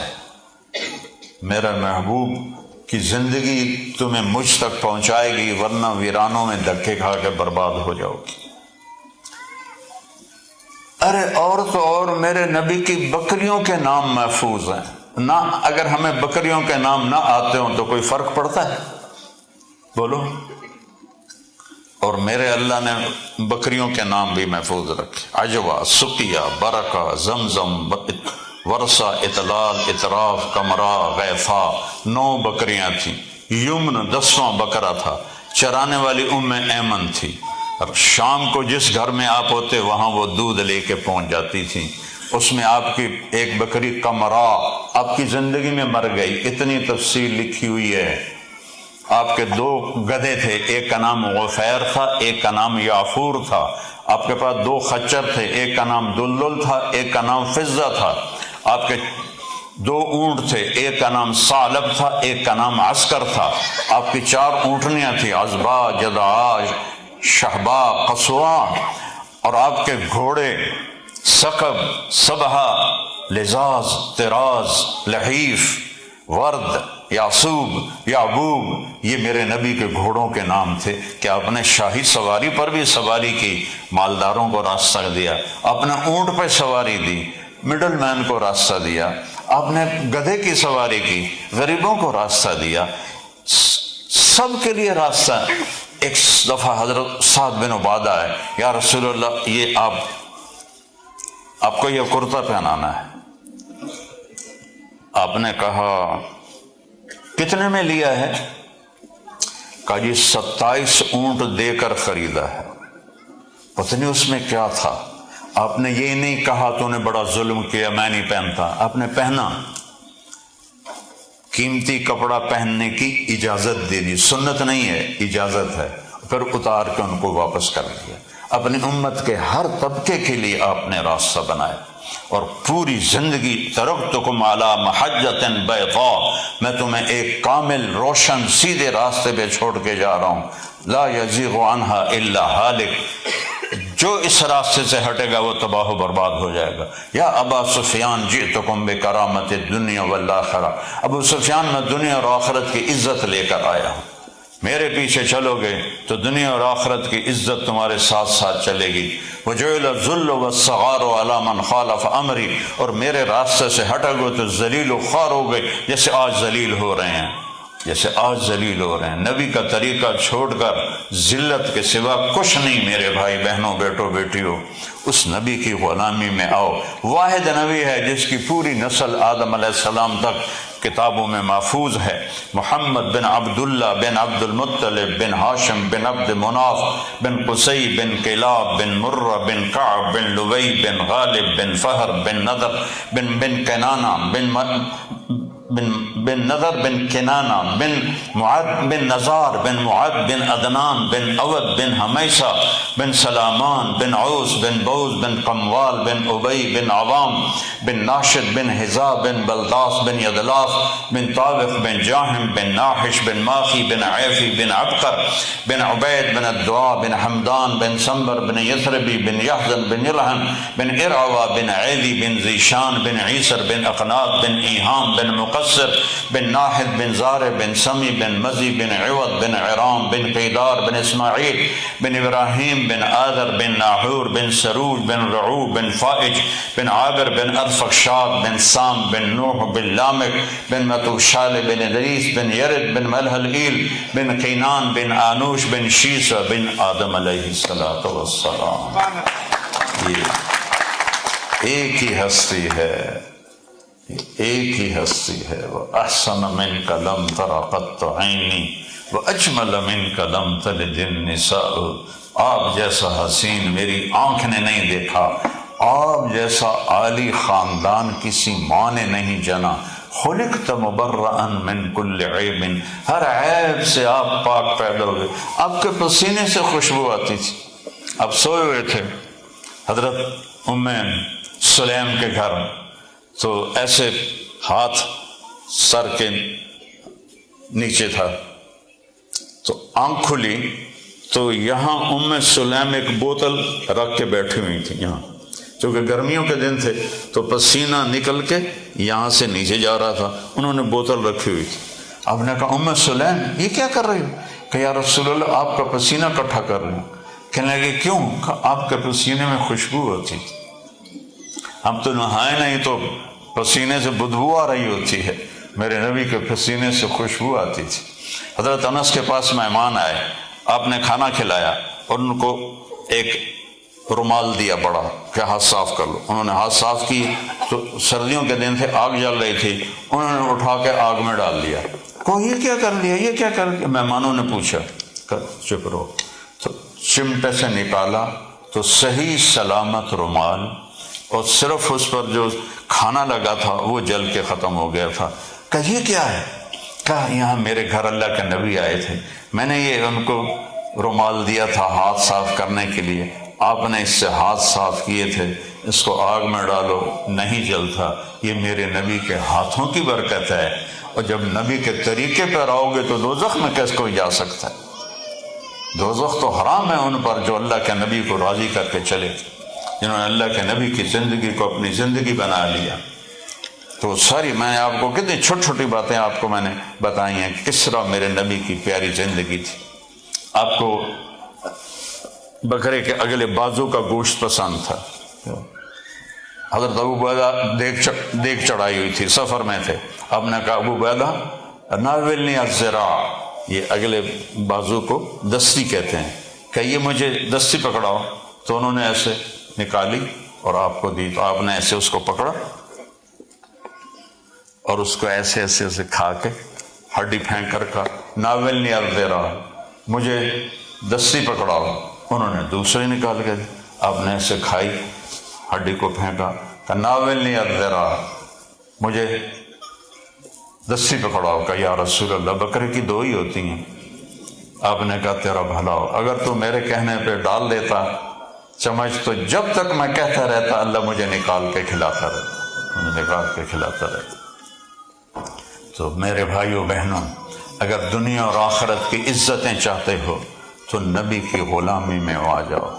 میرا محبوب کی زندگی تمہیں مجھ تک پہنچائے گی، ورنہ ویرانوں میں دھکے کھا کے برباد ہو جاؤ گی۔ ارے اور تو اور میرے نبی کی بکریوں کے نام محفوظ ہیں نہ، اگر ہمیں بکریوں کے نام نہ آتے ہوں تو کوئی فرق پڑتا ہے؟ بولو۔ اور میرے اللہ نے بکریوں کے نام بھی محفوظ رکھے، عجوہ، سقیہ، برکہ، زمزم، ورثہ، اطلال، اطراف، کمرا، غیفا، 9 بکریاں تھیں۔ یمن 10واں بکرا تھا، چرانے والی ایمن تھی، اور شام کو جس گھر میں آپ ہوتے وہاں وہ دودھ لے کے پہنچ جاتی تھی۔ اس میں آپ کی ایک بکری کمرا آپ کی زندگی میں مر گئی، اتنی تفصیل لکھی ہوئی ہے۔ آپ کے 2 گدھے تھے، ایک کا نام غفیر تھا، ایک کا نام یافور تھا۔ آپ کے پاس 2 خچر تھے، ایک کا نام دلدل تھا، ایک کا نام فضہ تھا۔ آپ کے 2 اونٹ تھے، ایک کا نام ثعلب تھا، ایک کا نام عسکر تھا۔ آپ کی 4 اونٹنیاں تھیں، عزبا، جدعا، شہبا قصواں، اور آپ کے گھوڑے ثقب، سبہا، لزاز، طراز، لحیف، ورد، یعصوب، یعبوب، یہ میرے نبی کے گھوڑوں کے نام تھے کہ آپ نے شاہی سواری پر بھی سواری کی، مالداروں کو راستہ دیا، آپ نے اونٹ پہ سواری دی، مڈل مین کو راستہ دیا، آپ نے گدھے کی سواری کی، غریبوں کو راستہ دیا، سب کے لیے راستہ۔ ایک دفعہ حضرت سعد بن عبادہ ہے، یا رسول اللہ یہ آپ کو یہ کرتا پہنانا ہے۔ آپ نے کہا کتنے میں لیا ہے؟ کہا جی 27 اونٹ دے کر خریدا ہے۔ پتہ نہیں اس میں کیا تھا۔ آپ نے یہ نہیں کہا تو نے بڑا ظلم کیا، میں نہیں پہنتا، آپ نے پہنا۔ قیمتی کپڑا پہننے کی اجازت دے دی، سنت نہیں ہے، اجازت ہے، پھر اتار کے ان کو واپس کر دیا۔ اپنی امت کے ہر طبقے کے لیے آپ نے راستہ بنایا، اور پوری زندگی ترکتکم علی محجۃ بیضاء، میں تمہیں ایک کامل روشن سیدھے راستے پہ چھوڑ کے جا رہا ہوں، لا یزیغ عنہا الا ہالک، جو اس راستے سے ہٹے گا وہ تباہ و برباد ہو جائے گا۔ یا ابا سفیان جئتکم بکرامت الدنیا والآخرہ، ابو سفیان میں دنیا اور آخرت کی عزت لے کر آیا ہوں، میرے پیچھے چلو گے تو دنیا اور آخرت کی عزت تمہارے ساتھ ساتھ چلے گی۔ وجعل الذل والصغار علی من خالف امری، اور میرے راستے سے ہٹو گے تو ذلیل و خوار ہو گئے، جیسے آج ذلیل ہو رہے ہیں، جیسے آج ذلیل ہو رہے ہیں۔ نبی کا طریقہ چھوڑ کر ذلت کے سوا کچھ نہیں میرے بھائی بہنوں، بیٹوں بیٹیوں، اس نبی کی غلامی میں آؤ۔ واحد نبی ہے جس کی پوری نسل آدم علیہ السلام تک کتابوں میں محفوظ ہے، محمد بن عبداللہ بن عبد المطلب بن ہاشم بن عبد مناف بن قصی بن کلاب بن مرہ بن کعب بن لبی بن غالب بن فہر بن نضر بن کنانہ بن نضر بن کنانہ بن معد بن نزار بن معد بن عدنان بن عود بن حمیسہ بن سلامان بن عوس بن بوز بن قموال بن ابی بن عوام بن ناشد بن حذا بن بلداس بن یدلاف بن طاوق بن جاہم بن ناحش بن ماخی بن عیفی بن عبقر بن عبید بن الدعاء بن حمدان بن سنبر بن یثربی بن یحزن بن یلحن بن ارعوا بن عیلی بن ذیشان بن عیسر بن اقناط بن ایہام بن مقصر بن ناحد بن زار بن سمی بن مزی بن عوض بن عرام بن قیدار بن اسماعیل بن ابراہیم بن آذر بن ناحور بن سروج بن رعو بن فائج بن عابر بن ارفخشاد بن سام بن نوح بن لامک بن متوشال بن ادریس بن یرد بن ملحلئیل بن قینان بن آنوش بن شیسہ بن آدم علیہ السلام۔ یہ ایک ہی ہستی ہے، ایک ہی ہستی ہے۔ وَأَحْسَنَ مِنْكَ لَمْ تَرَ قَطُّ عَيْنِي وَأَجْمَلَ مِنْكَ لَمْ تَلِدِ النِّسَاءُ، آپ جیسا حسین میری آنکھ نے نہیں دیکھا، آپ جیسا عالی خاندان کسی ماں نے نہیں جنا۔ خلقت مبرئا من کل عیب، ہر عیب سے آپ پاک پیدا ہوئے۔ آپ کے پسینے سے خوشبو آتی تھی۔ آپ سوئے ہوئے تھے حضرت ام سلیم کے گھر، تو ایسے ہاتھ سر کے نیچے تھا، تو آنکھ کھلی تو یہاں ام سلیم ایک بوتل رکھ کے بیٹھی ہوئی تھی یہاں، چونکہ گرمیوں کے دن تھے تو پسینہ نکل کے یہاں سے نیچے جا رہا تھا، انہوں نے بوتل رکھی ہوئی تھی۔ آپ نے کہا ام سلیم یہ کیا کر رہی ہو؟ کہ یا رسول اللہ آپ کا پسینہ اکٹھا کر رہی ہوں۔ کہنے لگے کیوں؟ کہ آپ کے پسینے میں خوشبو ہوتی تھی، ہم تو نہائے نہیں تو پسینے سے بدبو آ رہی ہوتی ہے، میرے نبی کے پسینے سے خوشبو آتی تھی۔ حضرت انس کے پاس مہمان آئے، آپ نے کھانا کھلایا اور ان کو ایک رومال دیا بڑا کہ ہاتھ صاف کر لو۔ انہوں نے ہاتھ صاف کی تو سردیوں کے دن تھے، آگ جل رہی تھی، انہوں نے اٹھا کے آگ میں ڈال دیا۔ کو یہ کیا کر لیا، یہ کیا کر لیا؟ مہمانوں نے پوچھا، چپ رہو، تو چمٹے سے نکالا تو صحیح سلامت رومال، اور صرف اس پر جو کھانا لگا تھا وہ جل کے ختم ہو گیا تھا۔ کہ یہ کیا ہے؟ کہا یہاں میرے گھر اللہ کے نبی آئے تھے، میں نے یہ ان کو رومال دیا تھا ہاتھ صاف کرنے کے لیے، آپ نے اس سے ہاتھ صاف کیے تھے، اس کو آگ میں ڈالو نہیں جلتا، یہ میرے نبی کے ہاتھوں کی برکت ہے۔ اور جب نبی کے طریقے پر آؤ گے تو دوزخ میں کیسے کوئی جا سکتا ہے؟ دوزخ تو حرام ہے ان پر جو اللہ کے نبی کو راضی کر کے چلے، جنہوں نے اللہ کے نبی کی زندگی کو اپنی زندگی بنا لیا۔ تو ساری میں نے آپ کو کتنی چھوٹی چھوٹی باتیں آپ کو میں نے بتائی ہیں، کس طرح میرے نبی کی پیاری زندگی تھی۔ آپ کو بکرے کے اگلے بازو کا گوشت پسند تھا، حضرت ابو عبیدہ دیگ چڑھائی ہوئی تھی، سفر میں تھے، آپ نے کہا ابو عبیدہ ناولنی الذراع، یہ اگلے بازو کو دستی کہتے ہیں، کہ یہ مجھے دستی پکڑاؤ، تو انہوں نے ایسے نکالی اور آپ کو دی، تو آپ نے ایسے اس کو پکڑا اور اس کو ایسے ایسے ایسے کھا کے ہڈی پھینک کر کہا ناولنی الذراع، مجھے دستی پکڑاؤ، انہوں نے دوسری نکال کے دی، آپ نے ایسے کھائی، ہڈی کو پھینکا، کہ ناولنی الذراع، مجھے دستی پکڑاؤ، کہ یا رسول اللہ بکرے کی دو ہی ہوتی ہیں۔ آپ نے کہا تیرا بھلا ہو، اگر تو میرے کہنے پہ ڈال دیتا چمچ تو جب تک میں کہتا رہتا اللہ مجھے نکال کے کھلاتا رہتا، مجھے نکال کے کھلاتا رہتا۔ تو میرے بھائیوں بہنوں، اگر دنیا اور آخرت کی عزتیں چاہتے ہو تو نبی کی غلامی میں آ جاؤ،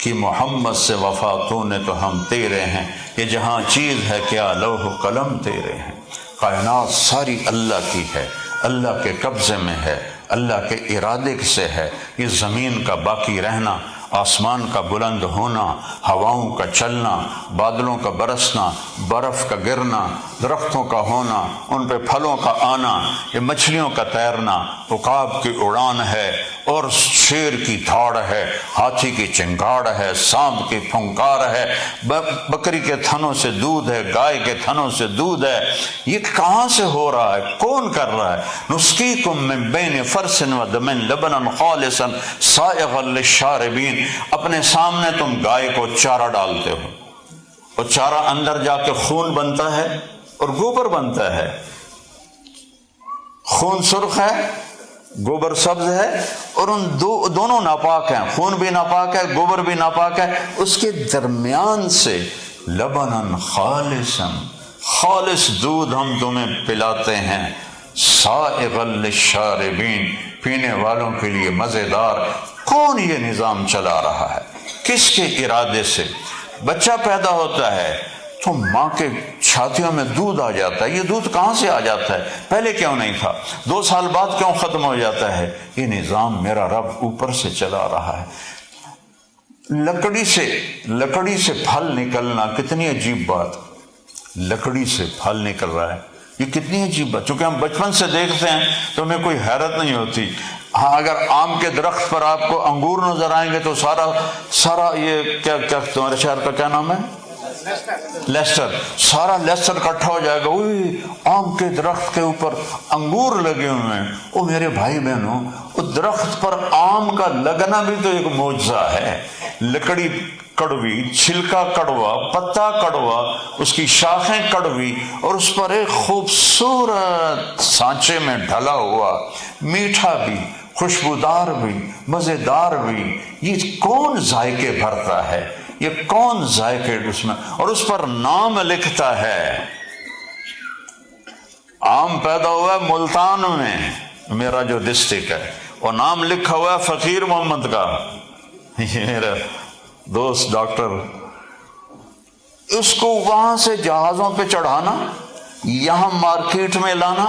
کہ محمد سے وفا تو نے تو ہم تیرے ہیں، یہ جہاں چیز ہے کیا لوح و قلم تیرے ہیں، کائنات ساری اللہ کی ہے، اللہ کے قبضے میں ہے، اللہ کے ارادے سے ہے، یہ زمین کا باقی رہنا، آسمان کا بلند ہونا، ہواؤں کا چلنا، بادلوں کا برسنا، برف کا گرنا، درختوں کا ہونا، ان پہ پھلوں کا آنا، یہ مچھلیوں کا تیرنا، عقاب کی اڑان ہے، اور شیر کی دھاڑ ہے، ہاتھی کی چنگاڑ ہے، سانپ کی پھنکار ہے، بکری کے تھنوں سے دودھ ہے، گائے کے تھنوں سے دودھ ہے، یہ کہاں سے ہو رہا ہے، کون کر رہا ہے؟ نسقیکم من بین فرث و دم لبنا خالصا سائغا للشاربین، اپنے سامنے تم گائے کو چارہ ڈالتے ہو، اور چارہ اندر جا کے خون بنتا ہے اور گوبر بنتا ہے، خون سرخ ہے، گوبر سبز ہے، اور ان دونوں ناپاک ہیں، خون بھی ناپاک ہے، گوبر بھی ناپاک ہے، اس کے درمیان سے لبنا خالصا، خالص دودھ ہم تمہیں پلاتے ہیں، سائغا للشاربین، پینے والوں کے لیے مزیدار۔ کون یہ نظام چلا رہا ہے؟ کس کے ارادے سے؟ بچہ پیدا ہوتا ہے تو ماں کے چھاتیوں میں دودھ آ جاتا ہے، یہ دودھ کہاں سے آ جاتا ہے؟ پہلے کیوں نہیں تھا؟ 2 سال بعد کیوں ختم ہو جاتا ہے؟ یہ نظام میرا رب اوپر سے چلا رہا ہے۔ لکڑی سے پھل نکلنا کتنی عجیب بات، لکڑی سے پھل نکل رہا ہے، یہ کتنی عجیب بات، چونکہ ہم بچپن سے دیکھتے ہیں تو ہمیں کوئی حیرت نہیں ہوتی۔ ہاں اگر آم کے درخت پر آپ کو انگور نظر آئیں گے تو سارا یہ کیا تمہارے شہر کا کیا نام ہے؟ لیسٹر، سارا لیسٹر اکٹھا ہو جائے گا، اوہ آم کے درخت کے اوپر انگور لگے ہوئے ہیں۔ او میرے بھائی بہنوں، اس درخت پر آم کا لگنا بھی تو ایک معجزہ ہے۔ لکڑی کڑوی، چھلکا کڑوا، پتا کڑوا، اس کی شاخیں کڑوی، اور اس پر ایک خوبصورت سانچے میں ڈھلا ہوا، میٹھا بھی، خوشبودار بھی، مزیدار بھی، یہ کون ذائقے بھرتا ہے؟ یہ کون ذائقے اس میں، اور اس پر نام لکھتا ہے۔ آم پیدا ہوا ہے ملتان میں، میرا جو ڈسٹرکٹ ہے، اور نام لکھا ہوا ہے فقیر محمد کا، یہ میرا دوست ڈاکٹر۔ اس کو وہاں سے جہازوں پہ چڑھانا، یہاں مارکیٹ میں لانا،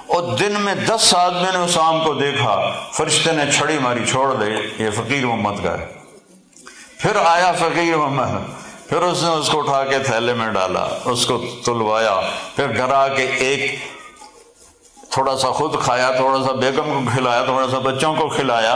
اور دن میں 10 آدمی نے اس آم کو دیکھا، فرشتے نے چھڑی ماری، چھوڑ دے یہ فقیر محمد کا ہے۔ پھر آیا فقیر محمد، پھر اس نے اس کو اٹھا کے تھیلے میں ڈالا، اس کو تلوایا، پھر گھر آ کے ایک تھوڑا سا خود کھایا، تھوڑا سا بیگم کو کھلایا، تھوڑا سا بچوں کو کھلایا۔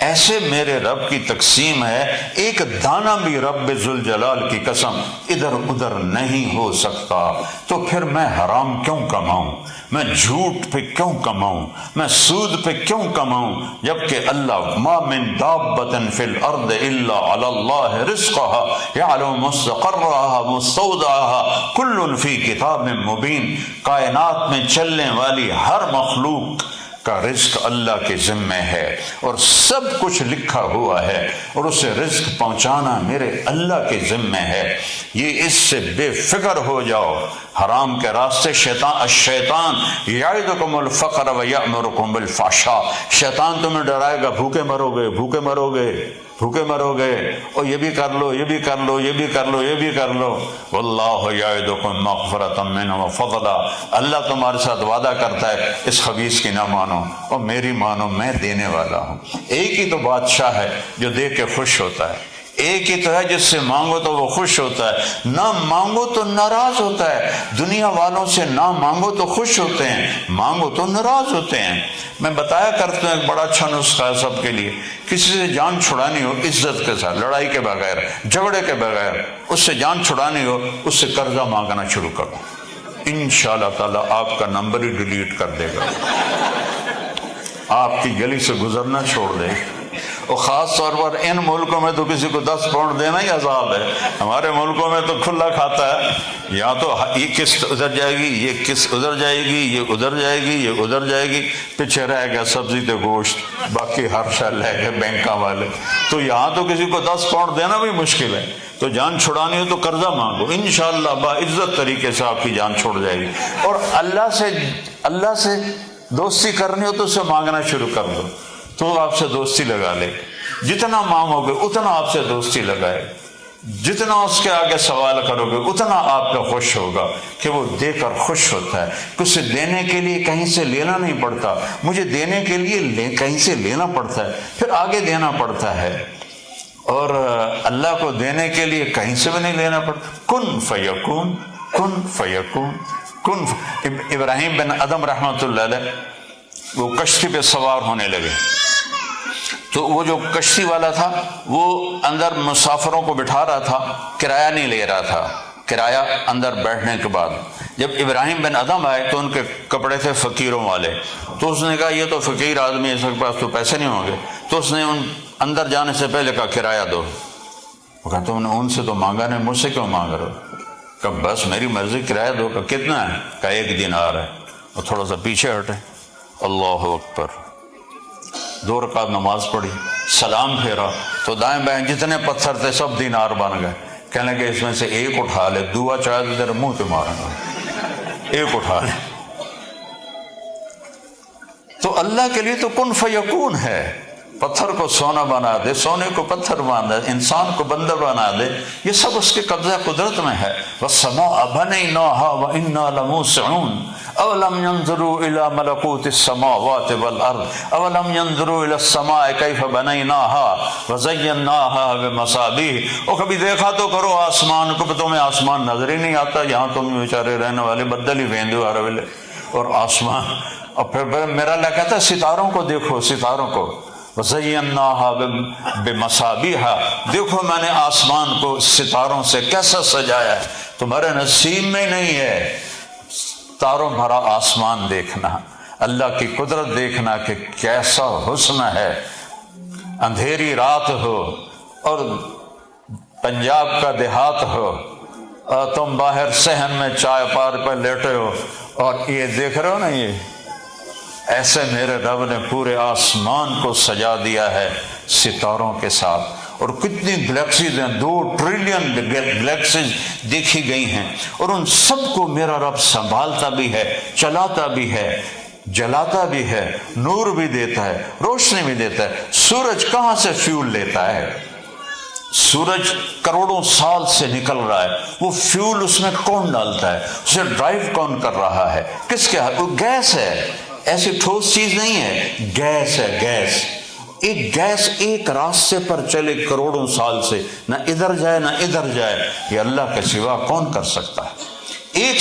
ایسے میرے رب کی تقسیم ہے، ایک دانہ بھی رب ذوالجلال کی قسم ادھر ادھر نہیں ہو سکتا۔ تو پھر میں حرام کیوں کماؤں، میں جھوٹ پہ کیوں کماؤں، میں سود پہ کیوں کماؤں، جبکہ اللہ ما من دابۃ فی الارض الا علی اللہ رزقها یعلم مستقرها مستودعها کل فی کتاب مبین۔ کائنات میں چلنے والی ہر مخلوق کا رزق اللہ کے ذمے ہے اور سب کچھ لکھا ہوا ہے اور اسے رزق پہنچانا میرے اللہ کے ذمے ہے، یہ اس سے بے فکر ہو جاؤ۔ حرام کے راستے الشیطان یعدکم الفقر ویأمرکم بالفحشاء، شیطان تمہیں ڈرائے گا بھوکے مرو گے، بھوکے مرو گے، بھوکے مرو گے، اور یہ بھی کر لو، یہ بھی کر لو، یہ بھی کر لو، یہ بھی کر لو۔ واللہ یعدکم مغفرۃ منہ وفضلا، اللہ تمہارے ساتھ وعدہ کرتا ہے اس خبیث کی نہ مانو اور میری مانو، میں دینے والا ہوں۔ ایک ہی تو بادشاہ ہے جو دے کے خوش ہوتا ہے، ایک ہی تو ہے جس سے مانگو تو وہ خوش ہوتا ہے، نہ مانگو تو ناراض ہوتا ہے۔ دنیا والوں سے نہ مانگو تو خوش ہوتے ہیں، مانگو تو ناراض ہوتے ہیں۔ میں بتایا کرتا ہوں ایک بڑا اچھا نسخہ ہے سب کے لیے، کسی سے جان چھڑانی ہو عزت کے ساتھ، لڑائی کے بغیر، جھگڑے کے بغیر، اس سے جان چھڑانی ہو، اس سے قرضہ مانگنا شروع کرو، انشاءاللہ تعالیٰ آپ کا نمبر ہی ڈیلیٹ کر دے گا، آپ کی گلی سے گزرنا چھوڑ دے گا۔ اور خاص طور پر ان ملکوں میں تو کسی کو 10 پاؤنڈ دینا ہی عذاب ہے، ہمارے ملکوں میں تو کھلا کھاتا ہے، یا تو یہ قسط ادھر جائے گی، یہ قسط ادھر جائے گی، یہ ادھر جائے گی، یہ ادھر جائے گی، پیچھے رہ گیا سبزی تے گوشت، باقی ہر شے لے گئے بینکاں والے۔ تو یہاں تو کسی کو 10 پاؤنڈ دینا بھی مشکل ہے، تو جان چھڑانی ہو تو قرضہ مانگو، انشاءاللہ باعزت طریقے سے آپ کی جان چھوڑ جائے گی۔ اور اللہ سے دوستی کرنی ہو تو اسے مانگنا شروع کر دو، تو آپ سے دوستی لگا لے، جتنا مانگو گے اتنا آپ سے دوستی لگائے، جتنا اس کے آگے سوال کرو گے اتنا آپ کا خوش ہوگا کہ وہ دے کر خوش ہوتا ہے۔ کچھ دینے کے لیے کہیں سے لینا نہیں پڑتا، مجھے دینے کے لیے کہیں سے لینا پڑتا ہے، پھر آگے دینا پڑتا ہے، اور اللہ کو دینے کے لیے کہیں سے بھی نہیں لینا پڑتا۔ کن فیکون، کن فیکون، کن ابراہیم بن ادم رحمۃ اللہ علیہ وہ کشتی پہ سوار ہونے لگے، تو وہ جو کشتی والا تھا وہ اندر مسافروں کو بٹھا رہا تھا، کرایہ نہیں لے رہا تھا، کرایہ اندر بیٹھنے کے بعد جب ابراہیم بن ادم آئے تو ان کے کپڑے تھے فقیروں والے، تو اس نے کہا یہ تو فقیر آدمی ہے، اس کے پاس تو پیسے نہیں ہوں گے، تو اس نے ان اندر جانے سے پہلے کہا کرایہ دو۔ وہ کہا تم نے ان سے تو مانگا نہیں، مجھ سے کیوں مانگ رہے ہو؟ کہا بس میری مرضی، کرایہ دو۔ کہا کتنا ہے؟ کہا 1 دینار ہے۔ اور تھوڑا سا پیچھے ہٹے، اللہ اکبر، 2 رکعت نماز پڑھی، سلام پھیرا تو دائیں بائیں جتنے پتھر تھے سب دینار بن گئے۔ کہنے لگے اس میں سے ایک اٹھا لے، دعا چاہے تو تیرے منہ پہ ماروں گا، ایک اٹھا لے۔ تو اللہ کے لیے تو کن فیکون ہے، پتھر کو سونا بنا دے، سونے کو پتھر بنا دے، انسان کو بندر بنا دے، یہ سب اس کے قبضہ قدرت میں ہے۔ وَالسَّمَاءَ بَنَيْنَاهَا وَإِنَّا لَمُوسِعُونَ اولم ينظروا الى ملكوت السماوات والارض اولم ينظروا الى السماء كيف بنيناها وزيناها بمصابيح۔ اور کبھی دیکھا تو کرو آسمان کو، تمہیں آسمان نظر ہی نہیں آتا، یہاں تم بیچارے رہنے والے بدل ہی ویندو ہر ویلے، اور آسمان۔ اور پھر میرا اللہ کہتا ہے ستاروں کو دیکھو، ستاروں کو، وَزَيَّنَّاهَا بِمَصَابِيحَ، دیکھو میں نے آسمان کو ستاروں سے کیسا سجایا ہے، تمہارے نصیب میں نہیں ہے تاروں بھرا آسمان دیکھنا، اللہ کی قدرت دیکھنا کہ کیسا حسن ہے۔ اندھیری رات ہو اور پنجاب کا دیہات ہو اور تم باہر صحن میں چائے پار پر لیٹے ہو اور یہ دیکھ رہے ہو نا، یہ ایسے میرے رب نے پورے آسمان کو سجا دیا ہے ستاروں کے ساتھ۔ اور کتنی گلیکسیز ہیں، 2 ٹریلین گلیکسیز دیکھی گئی ہیں، اور ان سب کو میرا رب سنبھالتا بھی ہے، چلاتا بھی ہے، جلاتا بھی ہے، نور بھی دیتا ہے، روشنی بھی دیتا ہے۔ سورج کہاں سے فیول لیتا ہے؟ سورج کروڑوں سال سے نکل رہا ہے، وہ فیول اس میں کون ڈالتا ہے؟ اسے ڈرائیو کون کر رہا ہے؟ کس کے ہاتھ؟ وہ گیس ہے، ایسی ٹھوس چیز نہیں ہے، گیس ہے، گیس۔ ایک گیس ایک راستے پر چلے کروڑوں سال سے، نہ ادھر جائے نہ ادھر جائے، یہ اللہ کے سوا کون کر سکتا ہے؟ ایک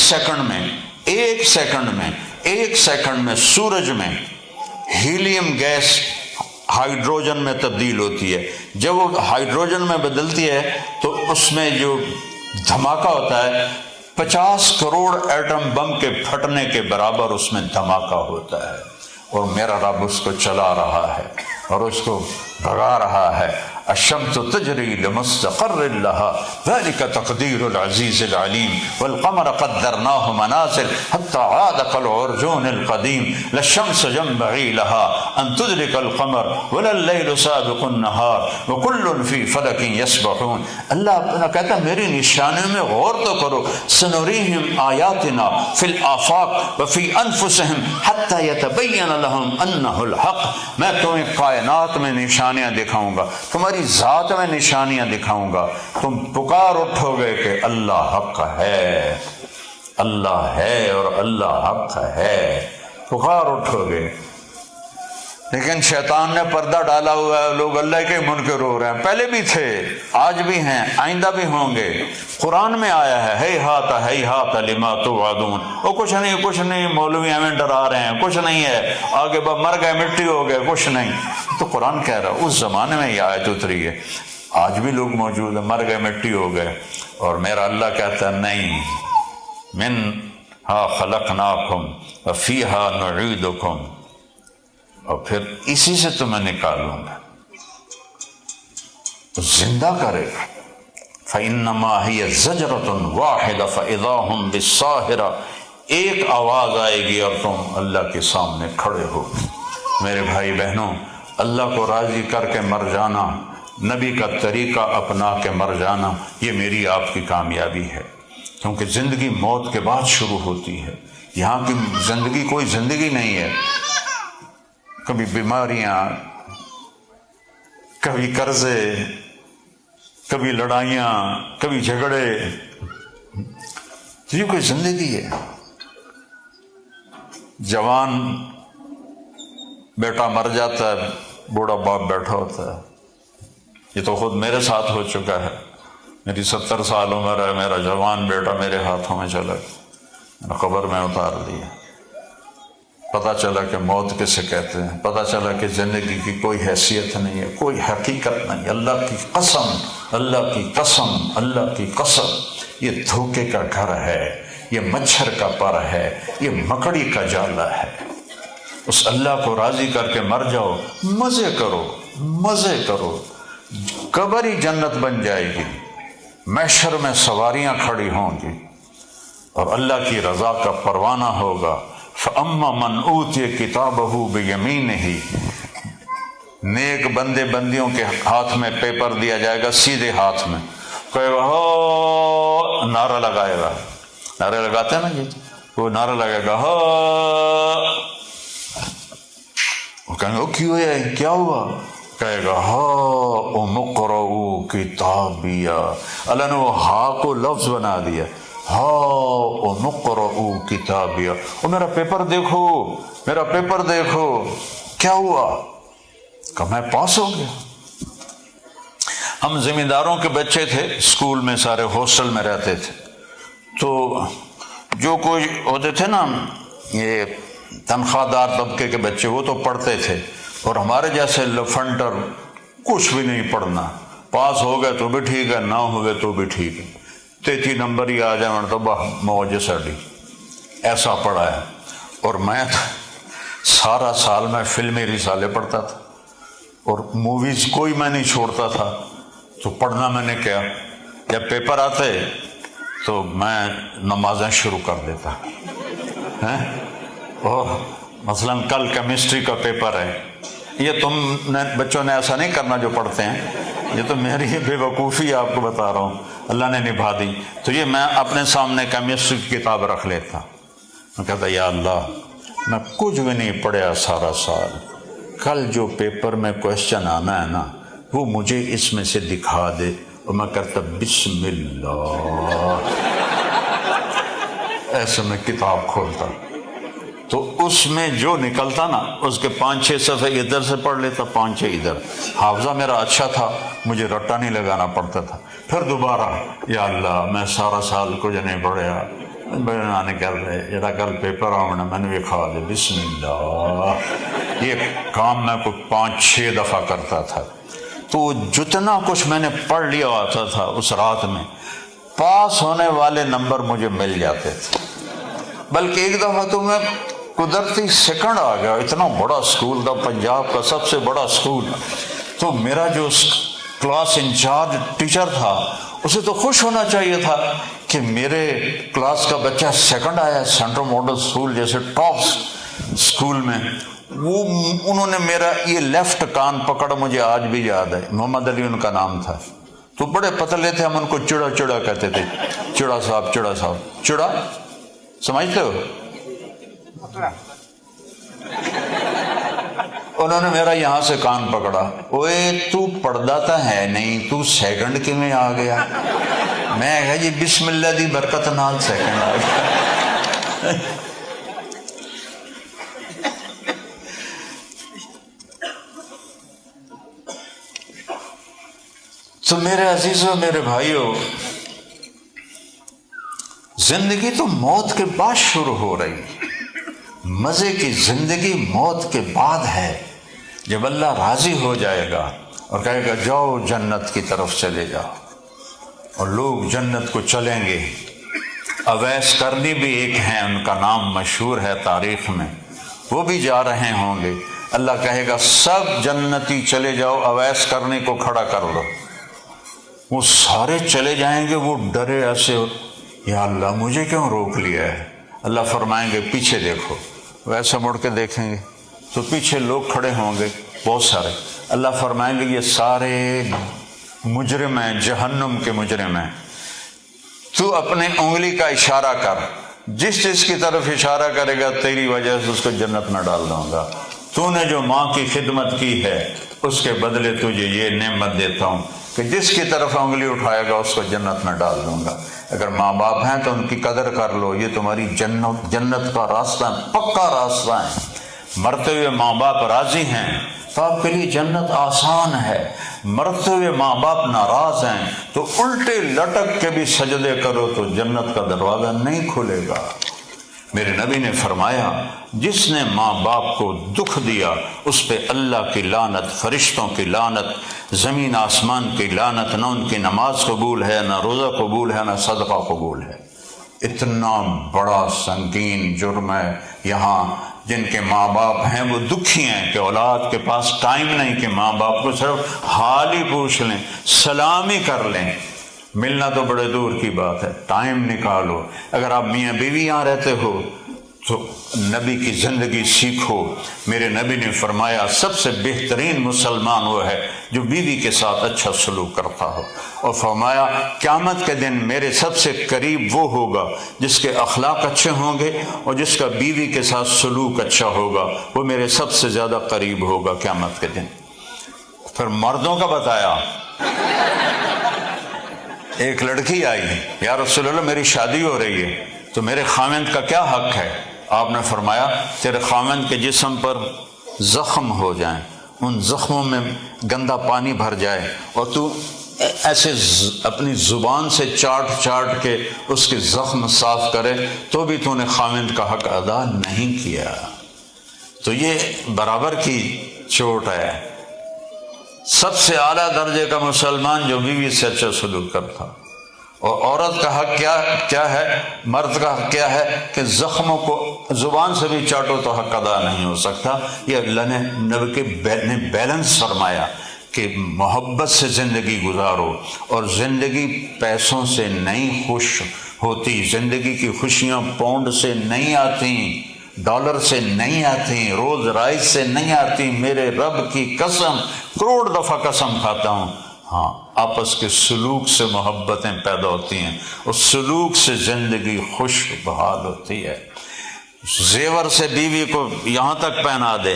سیکنڈ میں سورج میں ہیلیم گیس ہائیڈروجن میں تبدیل ہوتی ہے۔ جب وہ ہائیڈروجن میں بدلتی ہے تو اس میں جو دھماکہ ہوتا ہے 50 کروڑ ایٹم بم کے پھٹنے کے برابر اس میں دھماکہ ہوتا ہے، اور میرا رب اس کو چلا رہا ہے اور اس کو بھگا رہا ہے۔ الشمس تجری لمستقر لها ذلك تقدیر العزیز العلیم والقمر قدرناه منازل حتى عاد كالعرجون القدیم لا الشمس ينبغي لها ان تدرك القمر ولا الليل سابق النهار وكل في فلك يسبحون۔ اللہ کہتا ہے میری نشانیوں میں غور تو کرو، سنریہم آیاتنا فی الآفاق وفی انفسہم حتی یتبین لہم انہ الحق، میں تمہیں کائنات میں نشانیاں دکھاؤں گا، تمہاری ذات میں نشانیاں دکھاؤں گا، تم پکار اٹھو گے کہ اللہ حق ہے، اللہ ہے اور اللہ حق ہے، پکار اٹھو گے۔ لیکن شیطان نے پردہ ڈالا ہوا ہے، لوگ اللہ کے منکر ہو رہے ہیں، پہلے بھی تھے، آج بھی ہیں، آئندہ بھی ہوں گے۔ قرآن میں آیا ہے ہیہات لما توعدون، وہ کچھ نہیں مولوی ہمیں ڈرا رہے ہیں، کچھ نہیں ہے، آگے مر گئے مٹی ہو گئے، کچھ نہیں۔ تو قرآن کہہ رہا اس زمانے میں یہ آیت اتری ہے، آج بھی لوگ موجود ہیں، مر گئے مٹی ہو گئے، اور میرا اللہ کہتا ہے نہیں، منہا خلقناکم وفیہا نعیدکم، اور پھر اسی سے تمہیں نکالوں گا، زندہ کرے گا۔ فَإِنَّمَا هِيَ زَجْرَةٌ وَاحِدَةٌ فَإِذَا هُمْ بِالسَّاهِرَةِ، ایک آواز آئے گی اور تم اللہ کے سامنے کھڑے ہو۔ میرے بھائی بہنوں، اللہ کو راضی کر کے مر جانا، نبی کا طریقہ اپنا کے مر جانا، یہ میری آپ کی کامیابی ہے، کیونکہ زندگی موت کے بعد شروع ہوتی ہے۔ یہاں کی زندگی کوئی زندگی نہیں ہے، کبھی بیماریاں، کبھی قرضے، کبھی لڑائیاں، کبھی جھگڑے، تو یہ کوئی زندگی ہے؟ جوان بیٹا مر جاتا ہے، بوڑھا باپ بیٹھا ہوتا ہے، یہ تو خود میرے ساتھ ہو چکا ہے، میری 70 سال عمر ہے، میرا جوان بیٹا میرے ہاتھوں میں چلا گیا، میں نے قبر میں اتار دیا۔ پتہ چلا کہ موت کسے کہتے ہیں، پتہ چلا کہ زندگی کی کوئی حیثیت نہیں ہے، کوئی حقیقت نہیں۔ اللہ کی قسم، اللہ کی قسم، اللہ کی قسم، یہ دھوکے کا گھر ہے، یہ مچھر کا پر ہے، یہ مکڑی کا جالا ہے۔ اس اللہ کو راضی کر کے مر جاؤ، مزے کرو، مزے کرو، قبر ہی جنت بن جائے گی، محشر میں سواریاں کھڑی ہوں گی اور اللہ کی رضا کا پروانہ ہوگا۔ فَأَمَّا مَنْ أُوتِيَ كِتَابَهُ بِيَمِينِهِ، نیک بندے بندیوں کے ہاتھ میں پیپر دیا جائے گا، سیدھے ہاتھ میں، کہے گا ہو، نعرہ لگائے گا، نعرے لگاتے ہیں نا جی، وہ نعرہ لگائے گا ہو، وہ کہیں گے کیوں ہے، کیا ہوا؟ کہے گا ہا اقرؤ کتابیہ، اللہ نے وہ ہا کو لفظ بنا دیا، ہا نقرؤ کتابیہ، وہ میرا پیپر دیکھو، میرا پیپر دیکھو، کیا ہوا؟ کہ میں پاس ہو گیا۔ ہم زمینداروں کے بچے تھے، اسکول میں سارے ہاسٹل میں رہتے تھے، تو جو کوئی ہوتے تھے نا یہ تنخواہ دار طبقے کے بچے، وہ تو پڑھتے تھے، اور ہمارے جیسے لفنٹر کچھ بھی نہیں پڑھنا، پاس ہو گئے تو بھی ٹھیک ہے، نہ ہوئے تو بھی ٹھیک ہے، 33 نمبر ہی آ جائے مرتبہ موج ساڈی، ایسا پڑھا ہے۔ اور میں سارا سال میں فلمی رسالے پڑھتا تھا اور موویز کوئی میں نہیں چھوڑتا تھا، تو پڑھنا میں نے کیا، جب پیپر آتے تو میں نمازیں شروع کر دیتا اور مثلا کل کیمسٹری کا پیپر ہے، یہ تم نے بچوں نے ایسا نہیں کرنا جو پڑھتے ہیں، یہ تو میری بے وقوفی آپ کو بتا رہا ہوں، اللہ نے نبھا دی۔ تو یہ میں اپنے سامنے کیمسٹری کی کتاب رکھ لیتا، میں کہتا یا اللہ میں کچھ بھی نہیں پڑھا سارا سال، کل جو پیپر میں کوشچن آنا ہے نا وہ مجھے اس میں سے دکھا دے، اور میں کرتا بسم اللہ، ایسے میں کتاب کھولتا، تو اس میں جو نکلتا نا اس کے 5-6 صفحے ادھر سے پڑھ لیتا، 5-6 ادھر، حافظہ میرا اچھا تھا، مجھے رٹا نہیں لگانا پڑتا تھا۔ پھر دوبارہ یا اللہ میں سارا سال کچھ نہیں پڑھیا، بنانے کر رہے جڑا کل پیپر آنا میں نے کھا دے بسم اللہ، یہ کام میں کوئی 5-6 دفعہ کرتا تھا۔ تو جتنا کچھ میں نے پڑھ لیا ہوتا تھا اس رات میں، پاس ہونے والے نمبر مجھے مل جاتے تھے۔ بلکہ ایک دفعہ تو میں قدرتی سیکنڈ آ گیا، اتنا بڑا اسکول تھا، پنجاب کا سب سے بڑا اسکول، تو میرا جو کلاس انچارج ٹیچر تھا، اسے تو خوش ہونا چاہیے تھا کہ میرے کلاس کا بچہ سیکنڈ آیا سینٹرل ماڈل اسکول جیسے ٹاپ اسکول میں۔ وہ انہوں نے میرا یہ لیفٹ کان پکڑ، مجھے آج بھی یاد ہے، محمد علی ان کا نام تھا، تو بڑے پتلے تھے، ہم ان کو چڑا چڑا کہتے تھے، چڑا صاحب چڑا صاحب، چڑا سمجھتے ہو؟ انہوں نے میرا یہاں سے کان پکڑا، اوے تو پڑھدا تا ہے نہیں، تو سیکنڈ کے میں آ گیا؟ میں کہا جی بسم اللہ دی برکت نال سیکنڈ آ گیا۔ تو میرے عزیزوں، میرے بھائیوں، زندگی تو موت کے بعد شروع ہو رہی ہے۔ مزے کی زندگی موت کے بعد ہے، جب اللہ راضی ہو جائے گا اور کہے گا جاؤ جنت کی طرف چلے جاؤ، اور لوگ جنت کو چلیں گے۔ اویس کرنی بھی ایک ہیں، ان کا نام مشہور ہے تاریخ میں، وہ بھی جا رہے ہوں گے۔ اللہ کہے گا سب جنتی چلے جاؤ، اویس کرنی کو کھڑا کر لو۔ وہ سارے چلے جائیں گے، وہ ڈرے ایسے، یا اللہ مجھے کیوں روک لیا ہے؟ اللہ فرمائیں گے پیچھے دیکھو، ویسے مڑ کے دیکھیں گے تو پیچھے لوگ کھڑے ہوں گے بہت سارے۔ اللہ فرمائیں گے یہ سارے مجرم ہیں، جہنم کے مجرم ہیں، تو اپنے انگلی کا اشارہ کر، جس جس کی طرف اشارہ کرے گا تیری وجہ سے اس کو جنت میں ڈال دوں گا۔ تو نے جو ماں کی خدمت کی ہے اس کے بدلے تجھے یہ نعمت دیتا ہوں کہ جس کی طرف انگلی اٹھائے گا اس کو جنت میں ڈال دوں گا۔ اگر ماں باپ ہیں تو ان کی قدر کر لو، یہ تمہاری جنت کا راستہ ہے، پکا راستہ ہے۔ مرتے ہوئے ماں باپ راضی ہیں تو آپ کے لیے جنت آسان ہے، مرتے ہوئے ماں باپ ناراض ہیں تو الٹے لٹک کے بھی سجدے کرو تو جنت کا دروازہ نہیں کھلے گا۔ میرے نبی نے فرمایا جس نے ماں باپ کو دکھ دیا اس پہ اللہ کی لعنت، فرشتوں کی لعنت، زمین آسمان کی لعنت، نہ ان کی نماز قبول ہے، نہ روزہ قبول ہے، نہ صدقہ قبول ہے۔ اتنا بڑا سنگین جرم ہے۔ یہاں جن کے ماں باپ ہیں وہ دکھی ہیں کہ اولاد کے پاس ٹائم نہیں کہ ماں باپ کو صرف حال ہی پوچھ لیں، سلام ہی کر لیں، ملنا تو بڑے دور کی بات ہے، ٹائم نکالو۔ اگر آپ میاں بیوی یہاں رہتے ہو تو نبی کی زندگی سیکھو۔ میرے نبی نے فرمایا سب سے بہترین مسلمان وہ ہے جو بیوی کے ساتھ اچھا سلوک کرتا ہو، اور فرمایا قیامت کے دن میرے سب سے قریب وہ ہوگا جس کے اخلاق اچھے ہوں گے اور جس کا بیوی کے ساتھ سلوک اچھا ہوگا، وہ میرے سب سے زیادہ قریب ہوگا قیامت کے دن۔ پھر مردوں کا بتایا، ایک لڑکی آئی، یا رسول اللہ میری شادی ہو رہی ہے تو میرے خاوند کا کیا حق ہے؟ آپ نے فرمایا تیرے خاوند کے جسم پر زخم ہو جائیں، ان زخموں میں گندا پانی بھر جائے اور تو ایسے اپنی زبان سے چاٹ چاٹ کے اس کے زخم صاف کرے تو بھی تو نے خاوند کا حق ادا نہیں کیا۔ تو یہ برابر کی چوٹ ہے۔ سب سے اعلیٰ درجے کا مسلمان جو بیوی سے اچھا سلوک کرتا، اور عورت کا حق کیا ہے، مرد کا حق کیا ہے کہ زخموں کو زبان سے بھی چاٹو تو حق ادا نہیں ہو سکتا۔ یہ اللہ نے نبی نے بیلنس فرمایا کہ محبت سے زندگی گزارو، اور زندگی پیسوں سے نہیں خوش ہوتی، زندگی کی خوشیاں پاؤنڈ سے نہیں آتی، ڈالر سے نہیں آتی، روز رائس سے نہیں آتی۔ میرے رب کی قسم کروڑ دفعہ قسم کھاتا ہوں، ہاں آپس کے سلوک سے محبتیں پیدا ہوتی ہیں، اس سلوک سے زندگی خوش بحال ہوتی ہے۔ زیور سے بیوی کو یہاں تک پہنا دے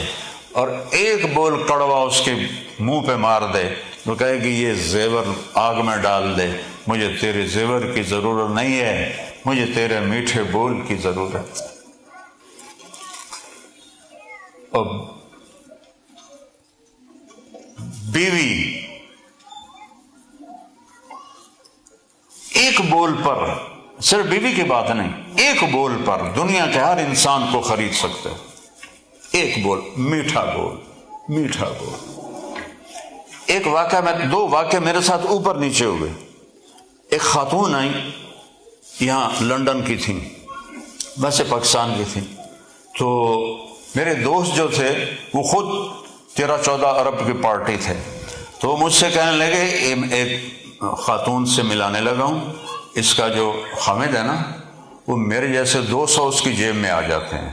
اور ایک بول کڑوا اس کے منہ پہ مار دے تو کہے کہ یہ زیور آگ میں ڈال دے، مجھے تیرے زیور کی ضرورت نہیں ہے، مجھے تیرے میٹھے بول کی ضرورت ہے۔ اور بیوی ایک بول پر، صرف بیوی کی بات نہیں، ایک بول پر دنیا کے ہر انسان کو خرید سکتے ہو۔ ایک بول، میٹھا بول، میٹھا بول۔ ایک واقعہ میں، دو واقعہ میرے ساتھ اوپر نیچے ہوئے۔ ایک خاتون آئی، یہاں لندن کی تھیں، ویسے پاکستان کی تھیں، تو میرے دوست جو تھے وہ خود 13-14 ارب کی پارٹی تھے، تو وہ مجھ سے کہنے لگے، ایک خاتون سے ملانے لگا ہوں، اس کا جو حامد ہے نا، وہ میرے جیسے 200 اس کی جیب میں آ جاتے ہیں،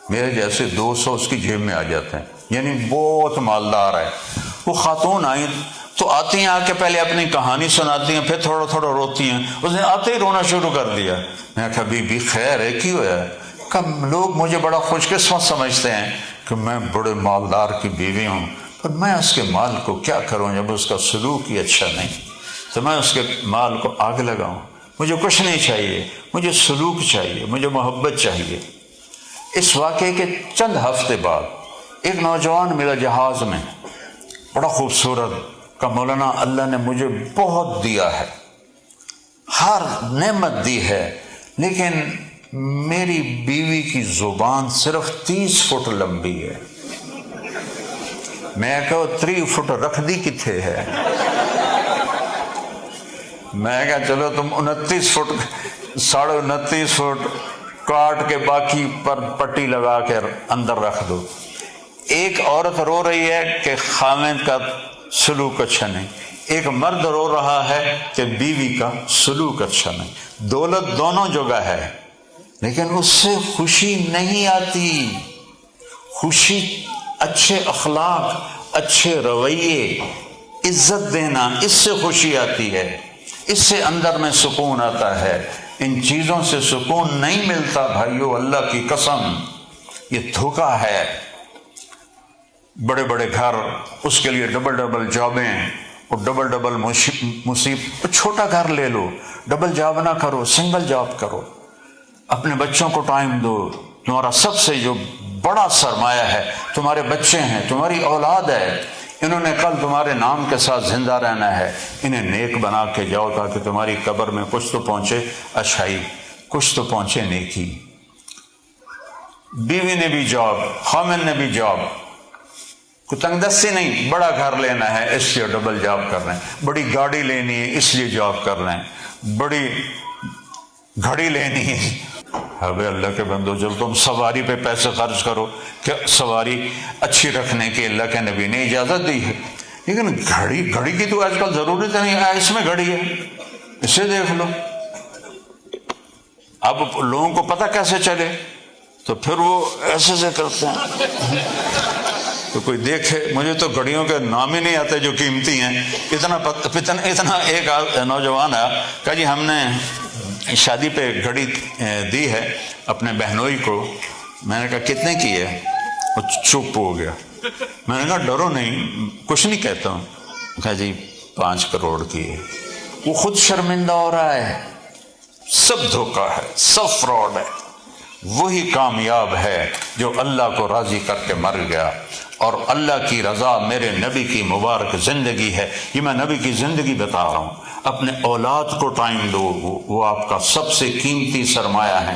میرے جیسے 200 اس کی جیب میں آ جاتے ہیں، یعنی بہت مالدار ہے۔ وہ خاتون آئی تو آتی ہیں، آ کے پہلے اپنی کہانی سناتی ہیں، پھر تھوڑا تھوڑا روتی ہیں۔ اس نے آتے ہی رونا شروع کر دیا۔ میں کہا بی بی خیر ہے، کی ہوا ہے؟ کہ لوگ مجھے بڑا خوش قسمت سمجھتے ہیں کہ میں بڑے مالدار کی بیوی ہوں، پر میں اس کے مال کو کیا کروں جب اس کا سلوک ہی اچھا نہیں، تو میں اس کے مال کو آگ لگاؤں؟ مجھے کچھ نہیں چاہیے، مجھے سلوک چاہیے، مجھے محبت چاہیے۔ اس واقعے کے چند ہفتے بعد ایک نوجوان ملا جہاز میں، بڑا خوبصورت، کہ مولانا اللہ نے مجھے بہت دیا ہے، ہر نعمت دی ہے، لیکن میری بیوی کی زبان صرف 30 فٹ لمبی ہے۔ میں کہا 3 فٹ رکھ دی کتھے ہے؟ میں کہا چلو تم 29 فٹ 29.5 فٹ کاٹ کے باقی پر پٹی لگا کے اندر رکھ دو۔ ایک عورت رو رہی ہے کہ خاوند کا سلوک اچھا نہیں، ایک مرد رو رہا ہے کہ بیوی کا سلوک اچھا نہیں۔ دولت دونوں جگہ ہے، لیکن اس سے خوشی نہیں آتی۔ خوشی اچھے اخلاق، اچھے رویے، عزت دینا، اس سے خوشی آتی ہے، اس سے اندر میں سکون آتا ہے۔ ان چیزوں سے سکون نہیں ملتا بھائیو، اللہ کی قسم، یہ دھوکہ ہے۔ بڑے بڑے گھر، اس کے لیے ڈبل ڈبل جابیں اور ڈبل ڈبل مصیبت۔ چھوٹا گھر لے لو، ڈبل جاب نہ کرو، سنگل جاب کرو، اپنے بچوں کو ٹائم دو۔ تمہارا سب سے جو بڑا سرمایہ ہے تمہارے بچے ہیں، تمہاری اولاد ہے، انہوں نے کل تمہارے نام کے ساتھ زندہ رہنا ہے، انہیں نیک بنا کے جاؤ تاکہ تمہاری قبر میں کچھ تو پہنچے اچھائی، کچھ تو پہنچے نیکی۔ بیوی نے بھی جاب، خامن نے بھی جاب، کوئی تنگ دستی نہیں، بڑا گھر لینا ہے اس لیے ڈبل جاب کر رہے ہیں، بڑی گاڑی لینی ہے اس لیے جاب کر رہے ہیں، بڑی گھڑی لینی ہے۔ ابے اللہ کے بندو، جب تم سواری پہ پیسے خرچ کرو، کہ سواری اچھی رکھنے کی اللہ کے نبی نے اجازت دی ہے، لیکن گھڑی کی تو آج کل ضرورت نہیں ہے، اس میں گھڑی ہے، اسے دیکھ لو۔ اب لوگوں کو پتہ کیسے چلے؟ تو پھر وہ ایسے سے کرتے ہیں۔ تو کوئی دیکھے، مجھے تو گھڑیوں کے نام ہی نہیں آتے جو قیمتی ہیں۔ اتنا ایک نوجوان ہے کہ جی ہم نے شادی پہ گھڑی دی ہے اپنے بہنوئی کو۔ میں نے کہا کتنے کی ہے؟ وہ چپ ہو گیا۔ میں نے کہا ڈرو نہیں، کچھ نہیں کہتا ہوں۔ کہا جی 5 کروڑ کی ہے۔ وہ خود شرمندہ ہو رہا ہے۔ سب دھوکہ ہے، سب فراڈ ہے۔ وہی کامیاب ہے جو اللہ کو راضی کر کے مر گیا، اور اللہ کی رضا میرے نبی کی مبارک زندگی ہے۔ یہ میں نبی کی زندگی بتا رہا ہوں۔ اپنے اولاد کو ٹائم دو، وہ آپ کا سب سے قیمتی سرمایہ ہے۔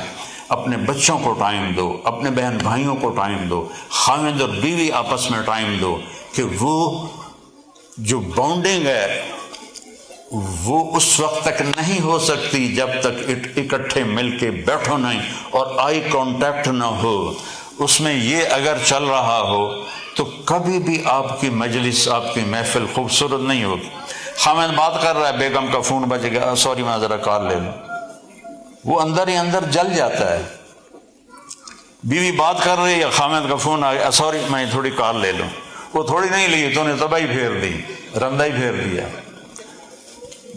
اپنے بچوں کو ٹائم دو، اپنے بہن بھائیوں کو ٹائم دو، خاوند اور بیوی آپس میں ٹائم دو، کہ وہ جو بانڈنگ ہے وہ اس وقت تک نہیں ہو سکتی جب تک اکٹھے مل کے بیٹھو نہیں اور آئی کانٹیکٹ نہ ہو۔ اس میں یہ اگر چل رہا ہو تو کبھی بھی آپ کی مجلس، آپ کی محفل خوبصورت نہیں ہوگی۔ خامد بات کر رہا ہے، بیگم کا فون بج گیا، سوری میں ذرا کال لے لوں، وہ اندر ہی اندر جل جاتا ہے۔ بیوی بات کر رہی ہے، خامد کا فون آ گیا، سوری میں تھوڑی کال لے لوں، وہ تھوڑی نہیں لی، تو نے تباہی پھیر دی، رندہ ہی پھیر دیا۔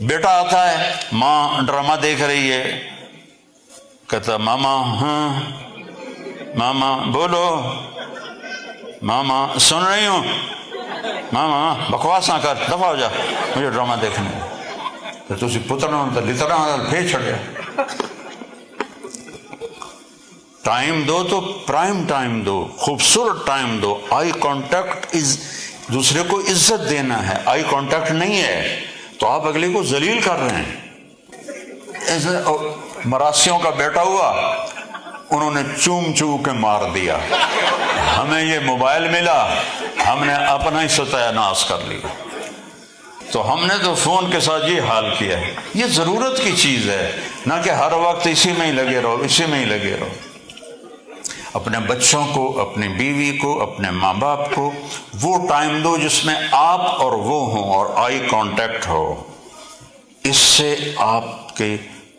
بیٹا آتا ہے، ماں ڈرامہ دیکھ رہی ہے، کہتا ماما، ہاں ماما بولو، ماما سن رہی ہوں، ماما بکواس نہ کر، دفع ہو جا، مجھے ڈرامہ دیکھنے ہے۔ تو اسی پتر نہ لطرہ پھیر چھڑ گیا۔ ٹائم دو تو پرائم ٹائم دو، خوبصورت ٹائم دو۔ آئی کانٹیکٹ دوسرے کو عزت دینا ہے، آئی کانٹیکٹ نہیں ہے تو آپ اگلے کو ذلیل کر رہے ہیں۔ مراسیوں کا بیٹا ہوا، انہوں نے چوم چوم کے مار دیا، ہمیں یہ موبائل ملا، ہم نے اپنا ہی ستیہ ناش کر لیا، تو ہم نے تو فون کے ساتھ یہ حال کیا ہے۔ یہ ضرورت کی چیز ہے، نہ کہ ہر وقت اسی میں ہی لگے رہو، اسی میں ہی لگے رہو۔ اپنے بچوں کو، اپنی بیوی کو، اپنے ماں باپ کو وہ ٹائم دو جس میں آپ اور وہ ہوں اور آئی کانٹیکٹ ہو۔ اس سے آپ کے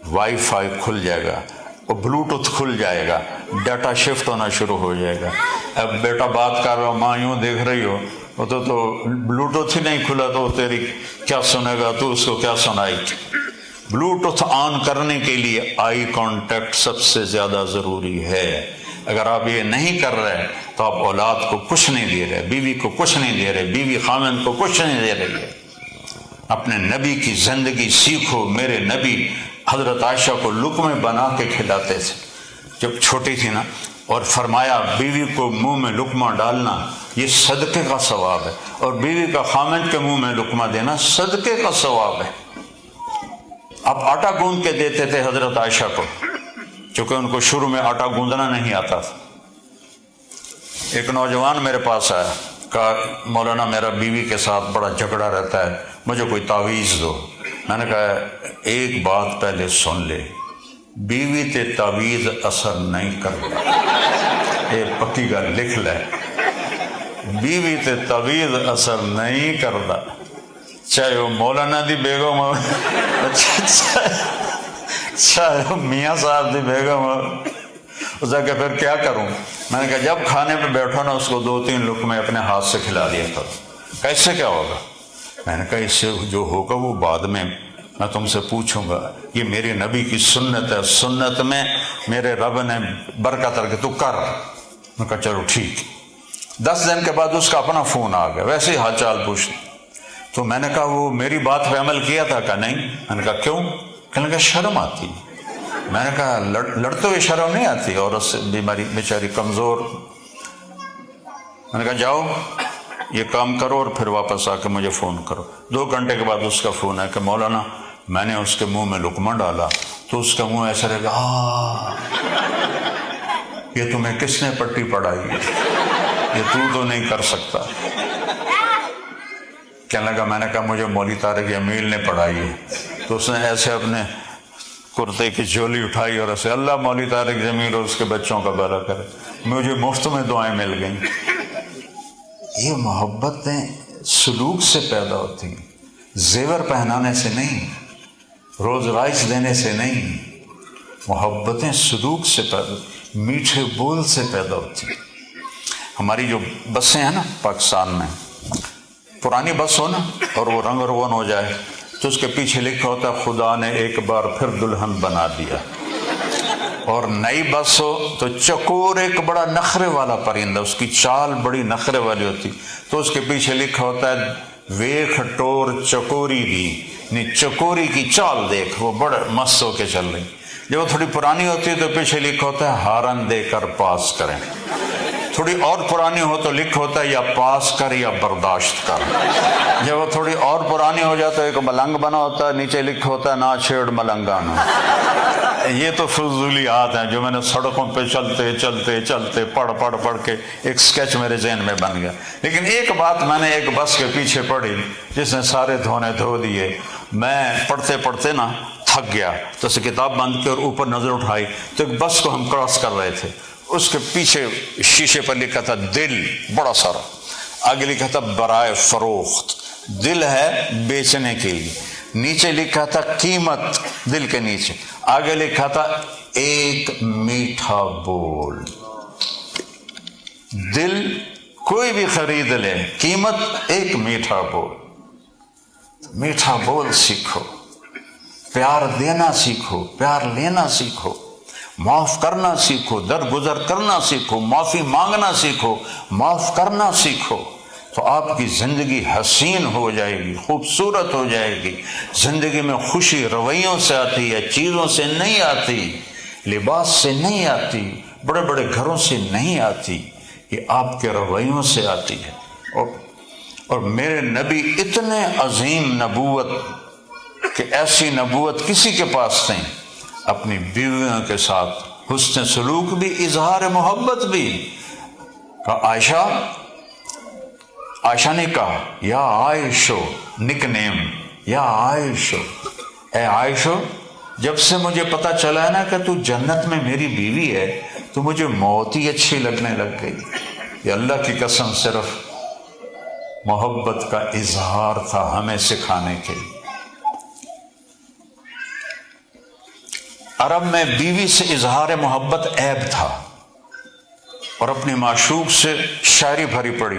وائی فائی کھل جائے گا اور بلوٹوتھ کھل جائے گا، ڈیٹا شفٹ ہونا شروع ہو جائے گا۔ اب بیٹا بات کر رہا ہو، ماں یوں دیکھ رہی ہو، وہ تو بلوٹوتھ ہی نہیں کھلا تو تیری کیا سنے گا، تو اس کو کیا سنائی۔ بلوٹوتھ آن کرنے کے لیے آئی کانٹیکٹ سب سے زیادہ ضروری ہے۔ اگر آپ یہ نہیں کر رہے تو آپ اولاد کو کچھ نہیں دے رہے، بیوی کو کچھ نہیں دے رہے، بیوی خامند کو کچھ نہیں دے رہی ہے۔ اپنے نبی کی زندگی سیکھو۔ میرے نبی حضرت عائشہ کو لقمے بنا کے کھلاتے تھے جب چھوٹی تھی نا، اور فرمایا بیوی کو منہ میں لقمہ ڈالنا یہ صدقے کا ثواب ہے، اور بیوی کا خامند کے منہ میں لقمہ دینا صدقے کا ثواب ہے۔ اب آٹا گوندھ کے دیتے تھے حضرت عائشہ کو، چونکہ ان کو شروع میں آٹا گوندنا نہیں آتا تھا۔ ایک نوجوان میرے پاس آیا، کہا مولانا میرا بیوی کے ساتھ بڑا جھگڑا رہتا ہے، مجھے کوئی تعویذ دو۔ میں نے کہا ایک بات پہلے سن لے، بیوی تے تعویذ اثر نہیں کرتا، یہ پکی گل لکھ لے، بیوی تے تعویذ اثر نہیں کرتا، چاہے وہ مولانا دی بیگم ہو، چاہے وہ میاں صاحب دی بیگم ہو۔ اس نے کہا پھر کیا کروں؟ میں نے کہا جب کھانے پہ بیٹھو نا اس کو 2-3 لقمے اپنے ہاتھ سے کھلا دیا کرو۔ کیسے کیا ہوگا؟ میں نے کہا اس سے جو ہوگا وہ بعد میں تم سے پوچھوں گا، یہ میرے نبی کی سنت ہے، سنت میں میرے رب نے برکت رکھی، تو کر۔ میں کہا چلو ٹھیک۔ 10 دن کے بعد اس کا اپنا فون آ گیا، ویسے ہی حال چال پوچھنا۔ تو میں نے کہا وہ میری بات پہ عمل کیا تھا؟ کہ نہیں۔ میں نے کہا کیوں؟ کہنے لگا شرم آتی۔ میں نے کہا لڑتے ہوئے شرم نہیں آتی؟ عورت سے بیماری بیچاری کمزور۔ میں نے کہا جاؤ یہ کام کرو اور پھر واپس آ کے مجھے فون کرو۔ 2 گھنٹے کے بعد اس کا فون ہے کہ مولانا میں نے اس کے منہ میں لقمہ ڈالا تو اس کا منہ ایسا رہے گا، یہ تمہیں کس نے پٹی پڑھائی ہے، یہ تو نہیں کر سکتا۔ کہنے لگا میں نے کہا مجھے مولوی طارق جمیل نے پڑھائی ہے۔ تو اس نے ایسے اپنے کرتے کی جولی اٹھائی اور ایسے اللہ مولوی طارق جمیل اور اس کے بچوں کا بھلا کرے، مجھے مفت میں دعائیں مل گئیں۔ یہ محبتیں سلوک سے پیدا ہوتی ہیں، زیور پہنانے سے نہیں، روز رائس دینے سے نہیں، محبتیں سلوک سے پیدا، میٹھے بول سے پیدا ہوتی ہیں۔ ہماری جو بسیں ہیں نا پاکستان میں، پرانی بس ہو نا اور وہ رنگ روغن ہو جائے تو اس کے پیچھے لکھا ہوتا ہے خدا نے ایک بار پھر دلہن بنا دیا، اور نئی بس ہو تو چکور ایک بڑا نخرے والا پرندہ، اس کی چال بڑی نخرے والی ہوتی، تو اس کے پیچھے لکھا ہوتا ہے ویکھ ٹور چکوری دی، یعنی چکوری کی چال دیکھ، وہ بڑے مست ہو کے چل رہی۔ جب وہ تھوڑی پرانی ہوتی ہے تو پیچھے لکھا ہوتا ہے ہارن دے کر پاس کریں، تھوڑی اور پرانی ہو تو لکھ ہوتا ہے یا پاس کر یا برداشت کر۔ جب وہ تھوڑی اور پرانی ہو جاتا ہے ایک ملنگ بنا ہوتا ہے، نیچے لکھ ہوتا ہے نا چھیڑ ملنگانہ۔ یہ تو فضولیات ہیں جو میں نے سڑکوں پہ چلتے چلتے چلتے پڑھ کے ایک سکیچ میرے ذہن میں بن گیا۔ لیکن ایک بات میں نے ایک بس کے پیچھے پڑھی جس نے سارے دھونے دھو دیے، میں پڑھتے پڑھتے نا تھک گیا تو اسے کتاب بند کی اور اوپر نظر اٹھائی تو ایک بس کو ہم کراس کر رہے تھے، اس کے پیچھے شیشے پر لکھا تھا دل بڑا سارا، آگے لکھا تھا برائے فروخت، دل ہے بیچنے کے لیے، نیچے لکھا تھا قیمت دل کے نیچے، آگے لکھا تھا ایک میٹھا بول۔ دل کوئی بھی خرید لے، قیمت ایک میٹھا بول۔ میٹھا بول سیکھو، پیار دینا سیکھو، پیار لینا سیکھو، معاف کرنا سیکھو، درگزر کرنا سیکھو، معافی مانگنا سیکھو، معاف کرنا سیکھو، تو آپ کی زندگی حسین ہو جائے گی، خوبصورت ہو جائے گی۔ زندگی میں خوشی رویوں سے آتی ہے، چیزوں سے نہیں آتی، لباس سے نہیں آتی، بڑے بڑے گھروں سے نہیں آتی، یہ آپ کے رویوں سے آتی ہے۔ اور میرے نبی اتنے عظیم نبوت کہ ایسی نبوت کسی کے پاس نہیں، اپنی بیویوں کے ساتھ حسن سلوک بھی، اظہار محبت بھی۔ عائشہ نے کہا یا عائشو، نک نیم یا عائشو، اے عائشو جب سے مجھے پتا چلا ہے نا کہ تو جنت میں میری بیوی ہے تو مجھے موت ہی اچھی لگنے لگ گئی۔ یہ اللہ کی قسم صرف محبت کا اظہار تھا ہمیں سکھانے کے لیے۔ عرب میں بیوی سے اظہار محبت عیب تھا، اور اپنی معشوق سے شاعری بھری پڑی۔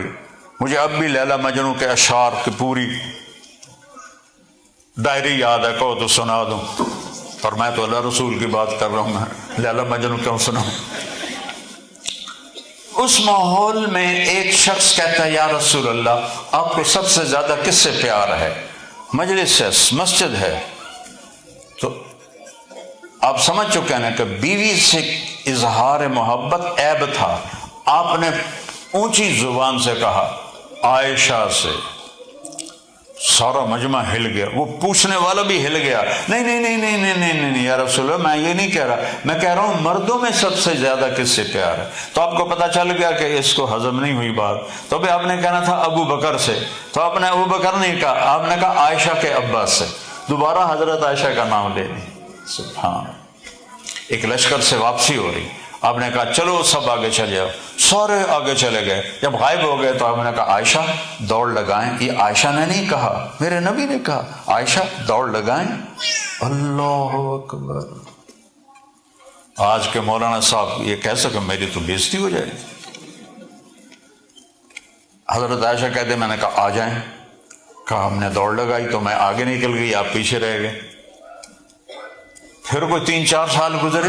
مجھے اب بھی لیلا مجنوں کے اشعار کی پوری ڈائری یاد ہے، کہو تو سنا دوں، اور میں تو اللہ رسول کی بات کر رہا ہوں، میں لیلا مجنوں کیوں سناؤں؟ اس ماحول میں ایک شخص کہتا ہے یا رسول اللہ، آپ کو سب سے زیادہ کس سے پیار ہے؟ مجلس ہے، مسجد ہے؟ تو آپ سمجھ چکے ہیں کہ بیوی سے اظہار محبت عیب تھا۔ آپ نے اونچی زبان سے کہا عائشہ سے۔ سارا مجمع ہل گیا، وہ پوچھنے والا بھی ہل گیا۔ نہیں نہیں نہیں نہیں نہیں نہیں نہیں یا رسول اللہ، میں یہ نہیں کہہ رہا، میں کہہ رہا ہوں مردوں میں سب سے زیادہ کس سے پیار ہے؟ تو آپ کو پتہ چل گیا کہ اس کو ہضم نہیں ہوئی بات، تو بھی آپ نے کہنا تھا ابو بکر سے، تو آپ نے ابو بکر نہیں کہا، آپ نے کہا عائشہ کے ابا سے۔ دوبارہ حضرت عائشہ کا نام لے لیں۔ سبحان۔ ایک لشکر سے واپسی ہو رہی، آپ نے کہا چلو سب آگے چلے جاؤ، سارے آگے چلے گئے۔ جب غائب ہو گئے تو آپ نے کہا عائشہ دوڑ لگائیں۔ یہ عائشہ نے نہیں کہا، میرے نبی نے کہا عائشہ دوڑ لگائیں۔ اللہ اکبر۔ آج کے مولانا صاحب یہ کہہ سکے میری تو بےزتی ہو جائے گی۔ حضرت عائشہ کہتے میں نے کہا آ جائیں، کہا ہم نے دوڑ لگائی تو میں آگے نکل گئی، آپ پیچھے رہ گئے۔ پھر کوئی 3-4 سال گزرے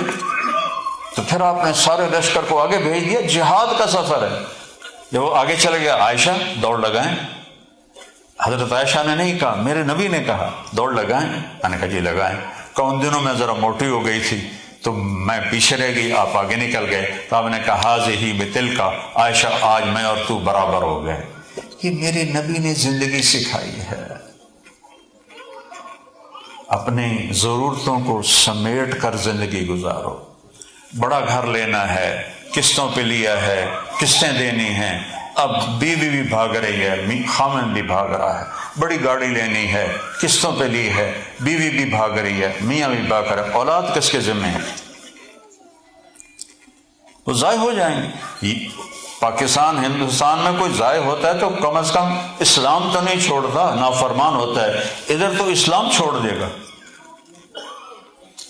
تو پھر آپ نے سارے لشکر کو آگے بھیج دیا، جہاد کا سفر ہے۔ جب وہ آگے چلے گیا عائشہ دوڑ لگائیں۔ حضرت عائشہ نے نہیں کہا، میرے نبی نے کہا دوڑ لگائیں۔ میں نے کہا جی لگائیں۔ کہ ان دنوں میں ذرا موٹی ہو گئی تھی تو میں پیچھے رہ گئی، آپ آگے نکل گئے، تو آپ نے کہا ہاذہ بتلک، عائشہ آج میں اور تو برابر ہو گئے۔ یہ میرے نبی نے زندگی سکھائی ہے۔ اپنی ضرورتوں کو سمیٹ کر زندگی گزارو۔ بڑا گھر لینا ہے، قسطوں پہ لیا ہے، قسطیں دینی ہیں، اب بیوی بھی بھاگ رہی ہے، خامن بھی بھاگ رہا ہے، بڑی گاڑی لینی ہے، قسطوں پہ لی ہے، بیوی بھی بھاگ رہی ہے، میاں بھی بھاگ رہا ہے، اولاد کس کے ذمہ ہے؟ وہ ضائع ہو جائیں گے۔ پاکستان ہندوستان میں کوئی ضائع ہوتا ہے تو کم از کم اسلام تو نہیں چھوڑتا، نافرمان ہوتا ہے، ادھر تو اسلام چھوڑ دے گا۔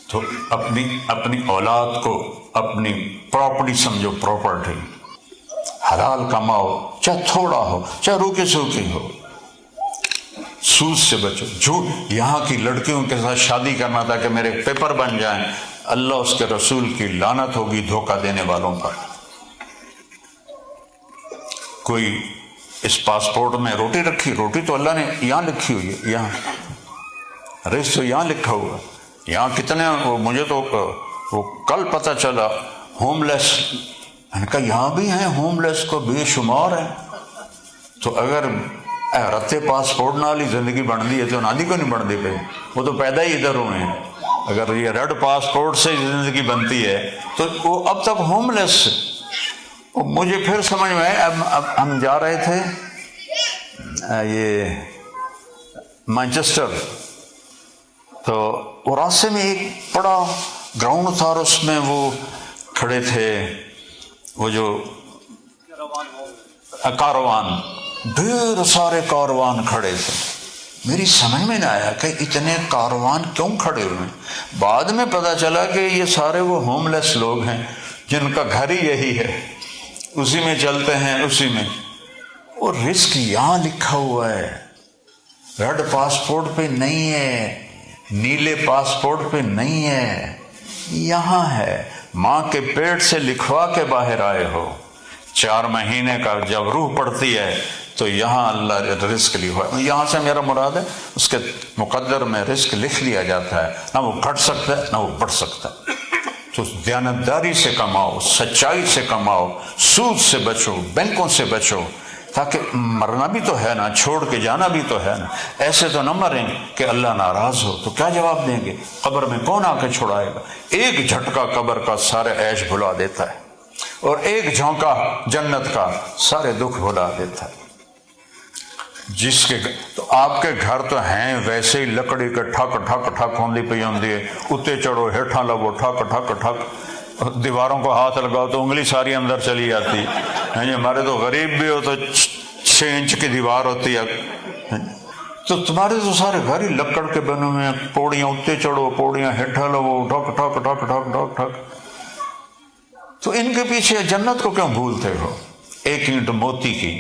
تو اپنی اولاد کو اپنی پراپرٹی سمجھو، پراپرٹی حلال کماؤ، چاہے تھوڑا ہو چاہے روکے سوکھی ہو، سود سے بچو۔ جھوٹ، یہاں کی لڑکیوں کے ساتھ شادی کرنا تھا کہ میرے پیپر بن جائیں، اللہ اس کے رسول کی لعنت ہوگی دھوکہ دینے والوں پر۔ کوئی اس پاسپورٹ میں روٹی رکھی، روٹی تو اللہ نے یہاں لکھی ہوئی ہے، یہاں رزق تو یہاں لکھا ہوا ہے۔ یہاں کتنے، مجھے تو وہ کل پتہ چلا ہوم لیس، میں نے کہا یہاں بھی ہیں ہوم لیس کو بے شمار ہیں۔ تو اگر رتے پاسپورٹ نال ہی زندگی بن دی ہے تو نادی کو نہیں بن دی پہ، وہ تو پیدا ہی ادھر ہوئے ہیں۔ اگر یہ ریڈ پاسپورٹ سے زندگی بنتی ہے تو وہ اب تک ہوم لیس۔ مجھے پھر سمجھ میں آیا، اب ہم جا رہے تھے یہ مانچسٹر، تو وہ راستے میں ایک بڑا گراؤنڈ تھا اور اس میں وہ کھڑے تھے، وہ جو کاروان، ڈھیر سارے کاروان کھڑے تھے۔ میری سمجھ میں نہ آیا کہ اتنے کاروان کیوں کھڑے ہوئے ہیں۔ بعد میں پتہ چلا کہ یہ سارے وہ ہوم لیس لوگ ہیں جن کا گھر ہی یہی ہے، اسی میں چلتے ہیں، اسی میں۔ اور رزق یہاں لکھا ہوا ہے، ریڈ پاسپورٹ پہ نہیں ہے، نیلے پاسپورٹ پہ نہیں ہے، یہاں ہے۔ ماں کے پیٹ سے لکھوا کے باہر آئے ہو، 4 مہینے کا جب روح پڑتی ہے تو یہاں اللہ رزق لکھوا ہے۔ یہاں سے میرا مراد ہے اس کے مقدر میں رزق لکھ لیا جاتا ہے، نہ وہ گھٹ سکتا ہے نہ وہ بڑھ سکتا ہے۔ تو دیانتداری سے کماؤ، سچائی سے کماؤ، سود سے بچو، بینکوں سے بچو، تاکہ مرنا بھی تو ہے نا، چھوڑ کے جانا بھی تو ہے نا۔ ایسے تو نہ مریں کہ اللہ ناراض ہو، تو کیا جواب دیں گے؟ قبر میں کون آ کے چھڑائے گا؟ ایک جھٹکا قبر کا سارے عیش بھلا دیتا ہے، اور ایک جھونکا جنت کا سارے دکھ بھلا دیتا ہے۔ جس کے تو آپ کے گھر تو ہیں ویسے ہی لکڑی کے ٹھک ٹھک ٹھک ہوندی پئی ہوندی ہے، اتے چڑھو ہیٹھاں لگو ٹھک ٹھک ٹھک، دیواروں کو ہاتھ لگاؤ تو انگلی ساری اندر چلی جاتی ہے، ہمارے تو غریب بھی ہو تو 6 انچ کی دیوار ہوتی ہے، تو تمہارے تو سارے گھر ہی لکڑ کے بنے ہوئے ہیں، پوڑیاں اتنے چڑھو، پوڑیاں ہٹھا لو، ٹھک ٹھک ٹھک ٹھک ٹھک ٹھک، تو ان کے پیچھے جنت کو کیوں بھولتے ہو؟ ایک اینٹ موتی کی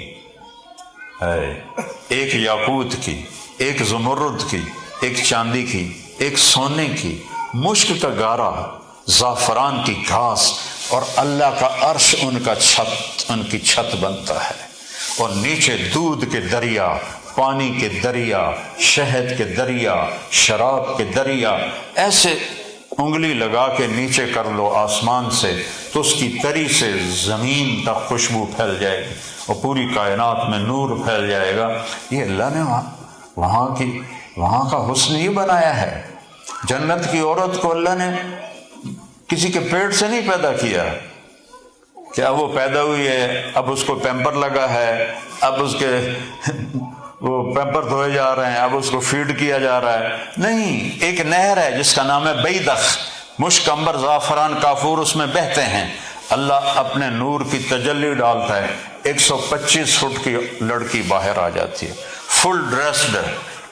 ہے، ایک یاقوت کی، ایک زمرد کی، ایک چاندی کی، ایک سونے کی، مشک کا گارا، زعفران کی گھاس، اور اللہ کا عرش ان کا چھت، ان کی چھت بنتا ہے، اور نیچے دودھ کے دریا، پانی کے دریا، شہد کے دریا، شراب کے دریا، ایسے انگلی لگا کے نیچے کر لو آسمان سے تو اس کی تری سے زمین تک خوشبو پھیل جائے گی اور پوری کائنات میں نور پھیل جائے گا۔ یہ اللہ نے وہاں کا حسن ہی بنایا ہے۔ جنت کی عورت کو اللہ نے کسی کے پیٹ سے نہیں پیدا کیا کہ اب وہ پیدا ہوئی ہے، اب اس کو پیمپر لگا ہے، اب اس کے وہ پیمپر دھوئے جا رہے ہیں، اب اس کو فیڈ کیا جا رہا ہے، نہیں، ایک نہر ہے جس کا نام ہے بیدخ، مشک، عنبر، زعفران، کافور اس میں بہتے ہیں، اللہ اپنے نور کی تجلی ڈالتا ہے، 125 فٹ کی لڑکی باہر آ جاتی ہے، فل ڈریسڈ،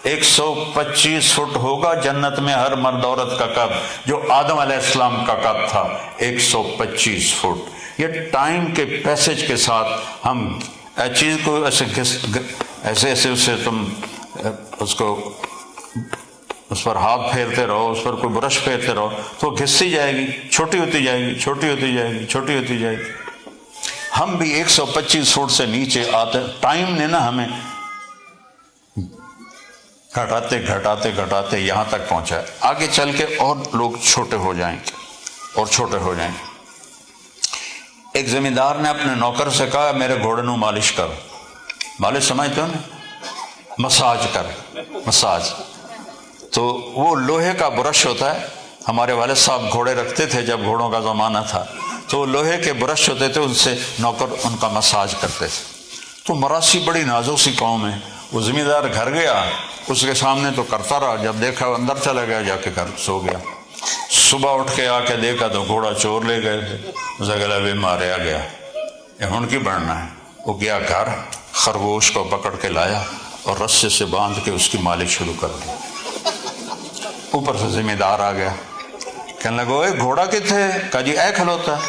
125 فٹ ہوگا جنت میں ہر مرد عورت کا قد، جو آدم علیہ السلام کا قد تھا 125 فٹ۔ یہ ٹائم کے پیسج کے ساتھ ہم چیز کو ایسے اسے تم اس کو اس پر ہاتھ پھیرتے رہو، اس پر کوئی برش پھیرتے رہو تو گھستی جائے گی، چھوٹی ہوتی جائے گی، چھوٹی ہوتی جائے گی، چھوٹی ہوتی جائے گی۔ ہم بھی 125 فٹ سے نیچے آتے، ٹائم نے نا ہمیں گھٹاتے گھٹاتے گھٹاتے یہاں تک پہنچا ہے، آگے چل کے اور لوگ چھوٹے ہو جائیں گے اور چھوٹے ہو جائیں گے۔ ایک زمیندار نے اپنے نوکر سے کہا میرے گھوڑے نو مالش کر، مالش سمجھتے ہو نا، مساج کر، مساج، تو وہ لوہے کا برش ہوتا ہے، ہمارے والد صاحب گھوڑے رکھتے تھے جب گھوڑوں کا زمانہ تھا، تو لوہے کے برش ہوتے تھے، ان سے نوکر ان کا مساج کرتے تھے۔ تو مراسی بڑی نازک سی قوم ہے، وہ زمیندار گھر گیا، اس کے سامنے تو کرتا رہا، جب دیکھا اندر چلا گیا، جا کے گھر سو گیا۔ صبح اٹھ کے آ کے دیکھا تو گھوڑا چور لے گئے تھے، اسے گلا بھی ماریا گیا، یہ ہن کی بڑھنا ہے۔ وہ گیا گھر، خرگوش کو پکڑ کے لایا اور رسے سے باندھ کے اس کی مالش شروع کر دی۔ اوپر سے ذمہ دار آ گیا، کہنے لگا اے گھوڑا کتنے؟ کہا جی اے کھلوتا ہے۔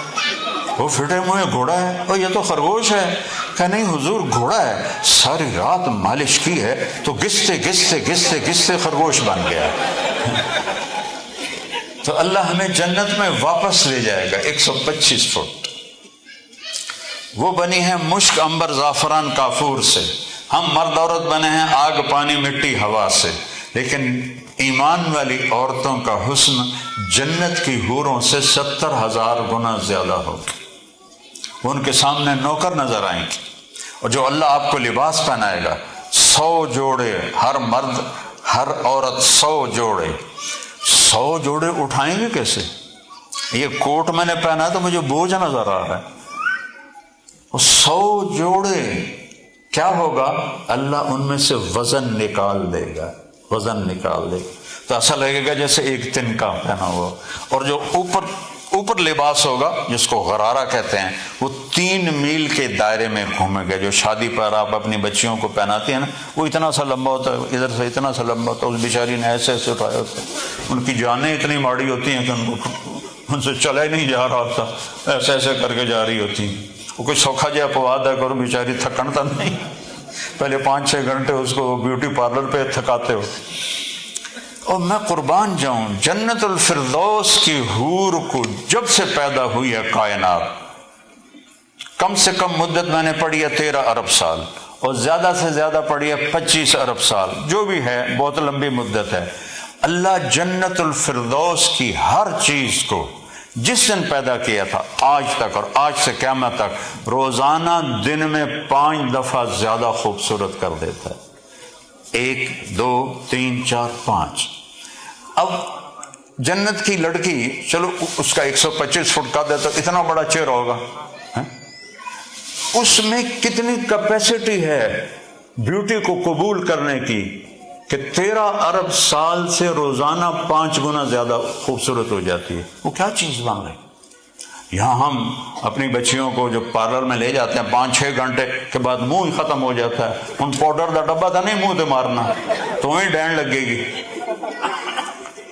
وہ پھٹے منہ گھوڑا ہے، اور یہ تو خرگوش ہے۔ کہا نہیں حضور گھوڑا ہے، ساری رات مالش کی ہے تو گھستے گھستے گھستے گھستے خرگوش بن گیا۔ تو اللہ ہمیں جنت میں واپس لے جائے گا 125 فٹ، وہ بنی ہے مشک، عنبر، زعفران، کافور سے، ہم مرد عورت بنے ہیں آگ، پانی، مٹی، ہوا سے، لیکن ایمان والی عورتوں کا حسن جنت کی حوروں سے 70,000 گنا زیادہ ہوگا۔ وہ ان کے سامنے نوکر نظر آئیں گے، اور جو اللہ آپ کو لباس پہنائے گا 100 جوڑے، ہر مرد ہر عورت 100 جوڑے، 100 جوڑے اٹھائیں گے کیسے؟ یہ کوٹ میں نے پہنا تو مجھے بوجھ نظر آ رہا ہے، 100 جوڑے کیا ہوگا؟ اللہ ان میں سے وزن نکال دے گا، وزن نکال دے گا، تو ایسا لگے گا جیسے ایک تن کا پہنا ہوا۔ اور جو اوپر لباس ہوگا جس کو غرارہ کہتے ہیں، وہ 3 میل کے دائرے میں گھومے گا۔ جو شادی پر آپ اپنی بچیوں کو پہناتے ہیں نا، وہ اتنا سا لمبا ہوتا ہے، ادھر سے اتنا سا لمبا ہوتا ہے، اس بیچاری نے ایسے ایسے اٹھایا ہوتا ہے، ان کی جانیں اتنی ماڑی ہوتی ہیں کہ ان سے چلا ہی نہیں جا رہا ہوتا، ایسے ایسے کر کے جا رہی ہوتی ہیں۔ وہ کوئی سوکھا جہا پواد ہے کرو، بیچاری تھکنتا نہیں، پہلے 5-6 گھنٹے اس کو بیوٹی پارلر پہ تھکاتے ہو۔ اور میں قربان جاؤں، جنت الفردوس کی حور کو جب سے پیدا ہوئی ہے کائنات، کم سے کم مدت میں نے پڑھی ہے 13 ارب سال، اور زیادہ سے زیادہ پڑھی ہے 25 ارب سال، جو بھی ہے بہت لمبی مدت ہے۔ اللہ جنت الفردوس کی ہر چیز کو جس دن پیدا کیا تھا آج تک، اور آج سے قیامت تک، روزانہ دن میں 5 دفعہ زیادہ خوبصورت کر دیتا ہے۔ 1 2 3 4 5۔ اب جنت کی لڑکی، چلو اس کا 125 فٹ کا دیتا، اتنا بڑا چہرہ ہوگا، اس میں کتنی کیپیسٹی ہے بیوٹی کو قبول کرنے کی کہ 13 ارب سال سے روزانہ 5 گنا زیادہ خوبصورت ہو جاتی ہے۔ وہ کیا چیز بن رہی؟ یہاں ہم اپنی بچیوں کو جو پارلر میں لے جاتے ہیں 5-6 گھنٹے کے بعد منہ ہی ختم ہو جاتا ہے. ان پاؤڈر کا ڈبا تھا نہیں منہ تے مارنا تو ہی ڈین لگے گی.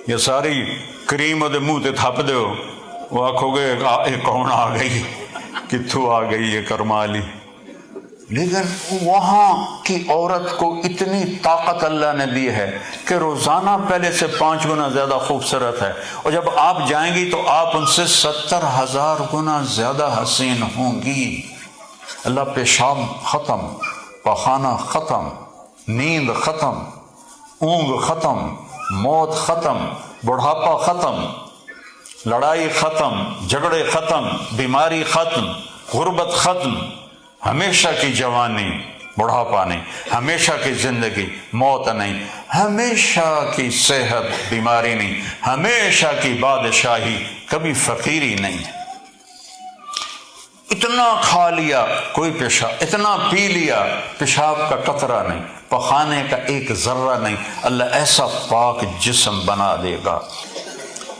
یہ ساری کریم دے منہ تے تھپ دو وہ آکھو گے کون آ گئی کتھوں آ گئی یہ کرمالی. لیکن وہاں کی عورت کو اتنی طاقت اللہ نے دی ہے کہ روزانہ پہلے سے 5 گنا زیادہ خوبصورت ہے, اور جب آپ جائیں گی تو آپ ان سے 70,000 گنا زیادہ حسین ہوں گی. اللہ پیشاب ختم, پخانہ ختم, نیند ختم, اونگ ختم, موت ختم, بڑھاپا ختم, لڑائی ختم, جھگڑے ختم, بیماری ختم, غربت ختم, ہمیشہ کی جوانی, بڑھاپا نہیں, ہمیشہ کی زندگی, موت نہیں, ہمیشہ کی صحت, بیماری نہیں, ہمیشہ کی بادشاہی, کبھی فقیری نہیں. اتنا کھا لیا کوئی پیشاب, اتنا پی لیا پیشاب کا قطرہ نہیں, پخانے کا ایک ذرہ نہیں. اللہ ایسا پاک جسم بنا دے گا.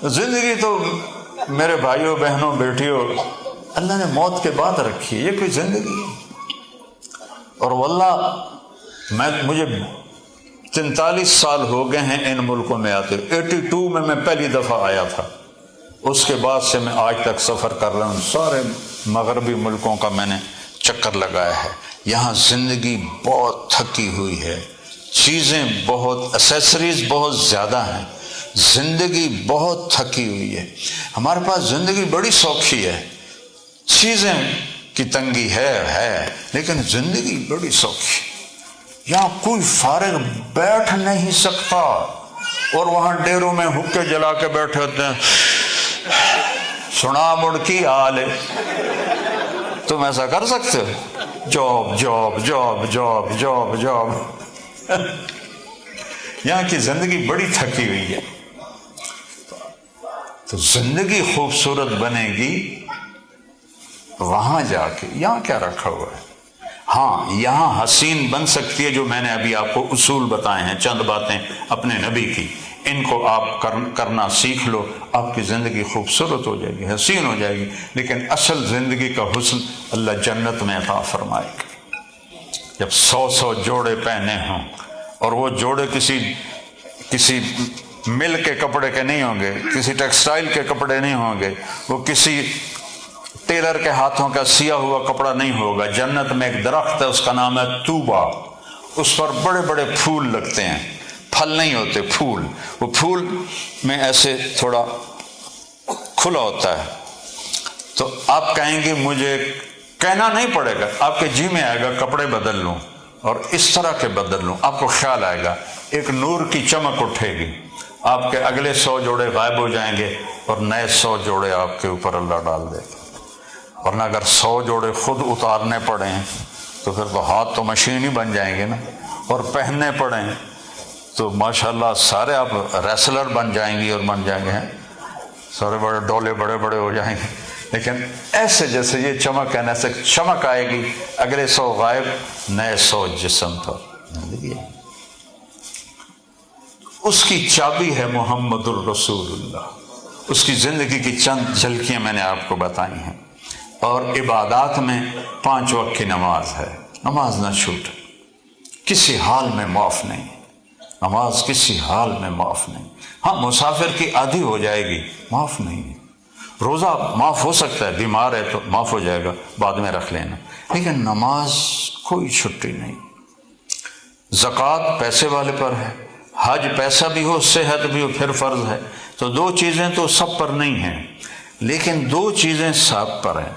زندگی تو میرے بھائیوں بہنوں بیٹیوں اللہ نے موت کے بعد رکھی ہے, یہ کوئی زندگی ہے. اور واللہ مجھے 43 سال ہو گئے ہیں ان ملکوں میں آتے. 82 میں پہلی دفعہ آیا تھا, اس کے بعد سے میں آج تک سفر کر رہا ہوں. سارے مغربی ملکوں کا میں نے چکر لگایا ہے. یہاں زندگی بہت تھکی ہوئی ہے, چیزیں بہت, ایسیسریز بہت زیادہ ہیں, زندگی بہت تھکی ہوئی ہے. ہمارے پاس زندگی بڑی سوکھی ہے, چیزیں کی تنگی ہے لیکن زندگی بڑی سوکھی. یہاں کوئی فارغ بیٹھ نہیں سکتا, اور وہاں ڈیروں میں حکے جلا کے بیٹھے ہوتے ہیں. سنا مڑ کی حال ہے, تم ایسا کر سکتے ہو؟ Job job job job job job. یہاں کی زندگی بڑی تھکی ہوئی ہے. تو زندگی خوبصورت بنے گی وہاں جا کے. یہاں کیا رکھا ہوا ہے؟ ہاں یہاں حسین بن سکتی ہے, جو میں نے ابھی آپ کو اصول بتائے ہیں, چند باتیں اپنے نبی کی, ان کو آپ کرنا سیکھ لو, آپ کی زندگی خوبصورت ہو جائے گی, حسین ہو جائے گی. لیکن اصل زندگی کا حسن اللہ جنت میں عطا فرمائے گا. جب 100 جوڑے پہنے ہوں, اور وہ جوڑے کسی مل کے کپڑے کے نہیں ہوں گے, کسی ٹیکسٹائل کے کپڑے نہیں ہوں گے, وہ کسی ٹیلر کے ہاتھوں کا سیا ہوا کپڑا نہیں ہوگا. جنت میں ایک درخت ہے, اس کا نام ہے طوبہ, اس پر بڑے بڑے پھول لگتے ہیں, پھل نہیں ہوتے, پھول. وہ پھول میں ایسے تھوڑا کھلا ہوتا ہے. تو آپ کہیں گے, مجھے کہنا نہیں پڑے گا, آپ کے جی میں آئے گا کپڑے بدل لوں اور اس طرح کے بدل لوں. آپ کو خیال آئے گا, ایک نور کی چمک اٹھے گی, آپ کے اگلے 100 جوڑے غائب ہو جائیں گے اور نئے 100 جوڑے آپ کے اوپر اللہ ڈال دے گا. ورنہ اگر 100 جوڑے خود اتارنے پڑیں تو پھر تو ہاتھ تو مشین ہی بن جائیں گے نا, اور پہننے پڑیں تو ماشاءاللہ سارے آپ ریسلر بن جائیں گی, اور بن جائیں گے سارے بڑے ڈولے بڑے بڑے ہو جائیں گے. لیکن ایسے جیسے یہ چمک ہے, ایسے چمک آئے گی, اگلے 100 غائب, نئے 100 جسم پر. اس کی چابی ہے محمد الرسول اللہ. اس کی زندگی کی چند جھلکیاں میں نے آپ کو بتائی ہیں. اور عبادات میں 5 وقت کی نماز ہے, نماز نہ چھوٹ, کسی حال میں معاف نہیں, نماز کسی حال میں معاف نہیں. ہاں مسافر کی آدھی ہو جائے گی, معاف نہیں. روزہ معاف ہو سکتا ہے, بیمار ہے تو معاف ہو جائے گا, بعد میں رکھ لینا, لیکن نماز کوئی چھٹی نہیں. زکوٰۃ پیسے والے پر ہے, حج پیسہ بھی ہو صحت بھی ہو پھر فرض ہے. تو 2 چیزیں تو سب پر نہیں ہیں, لیکن 2 چیزیں سب پر ہیں,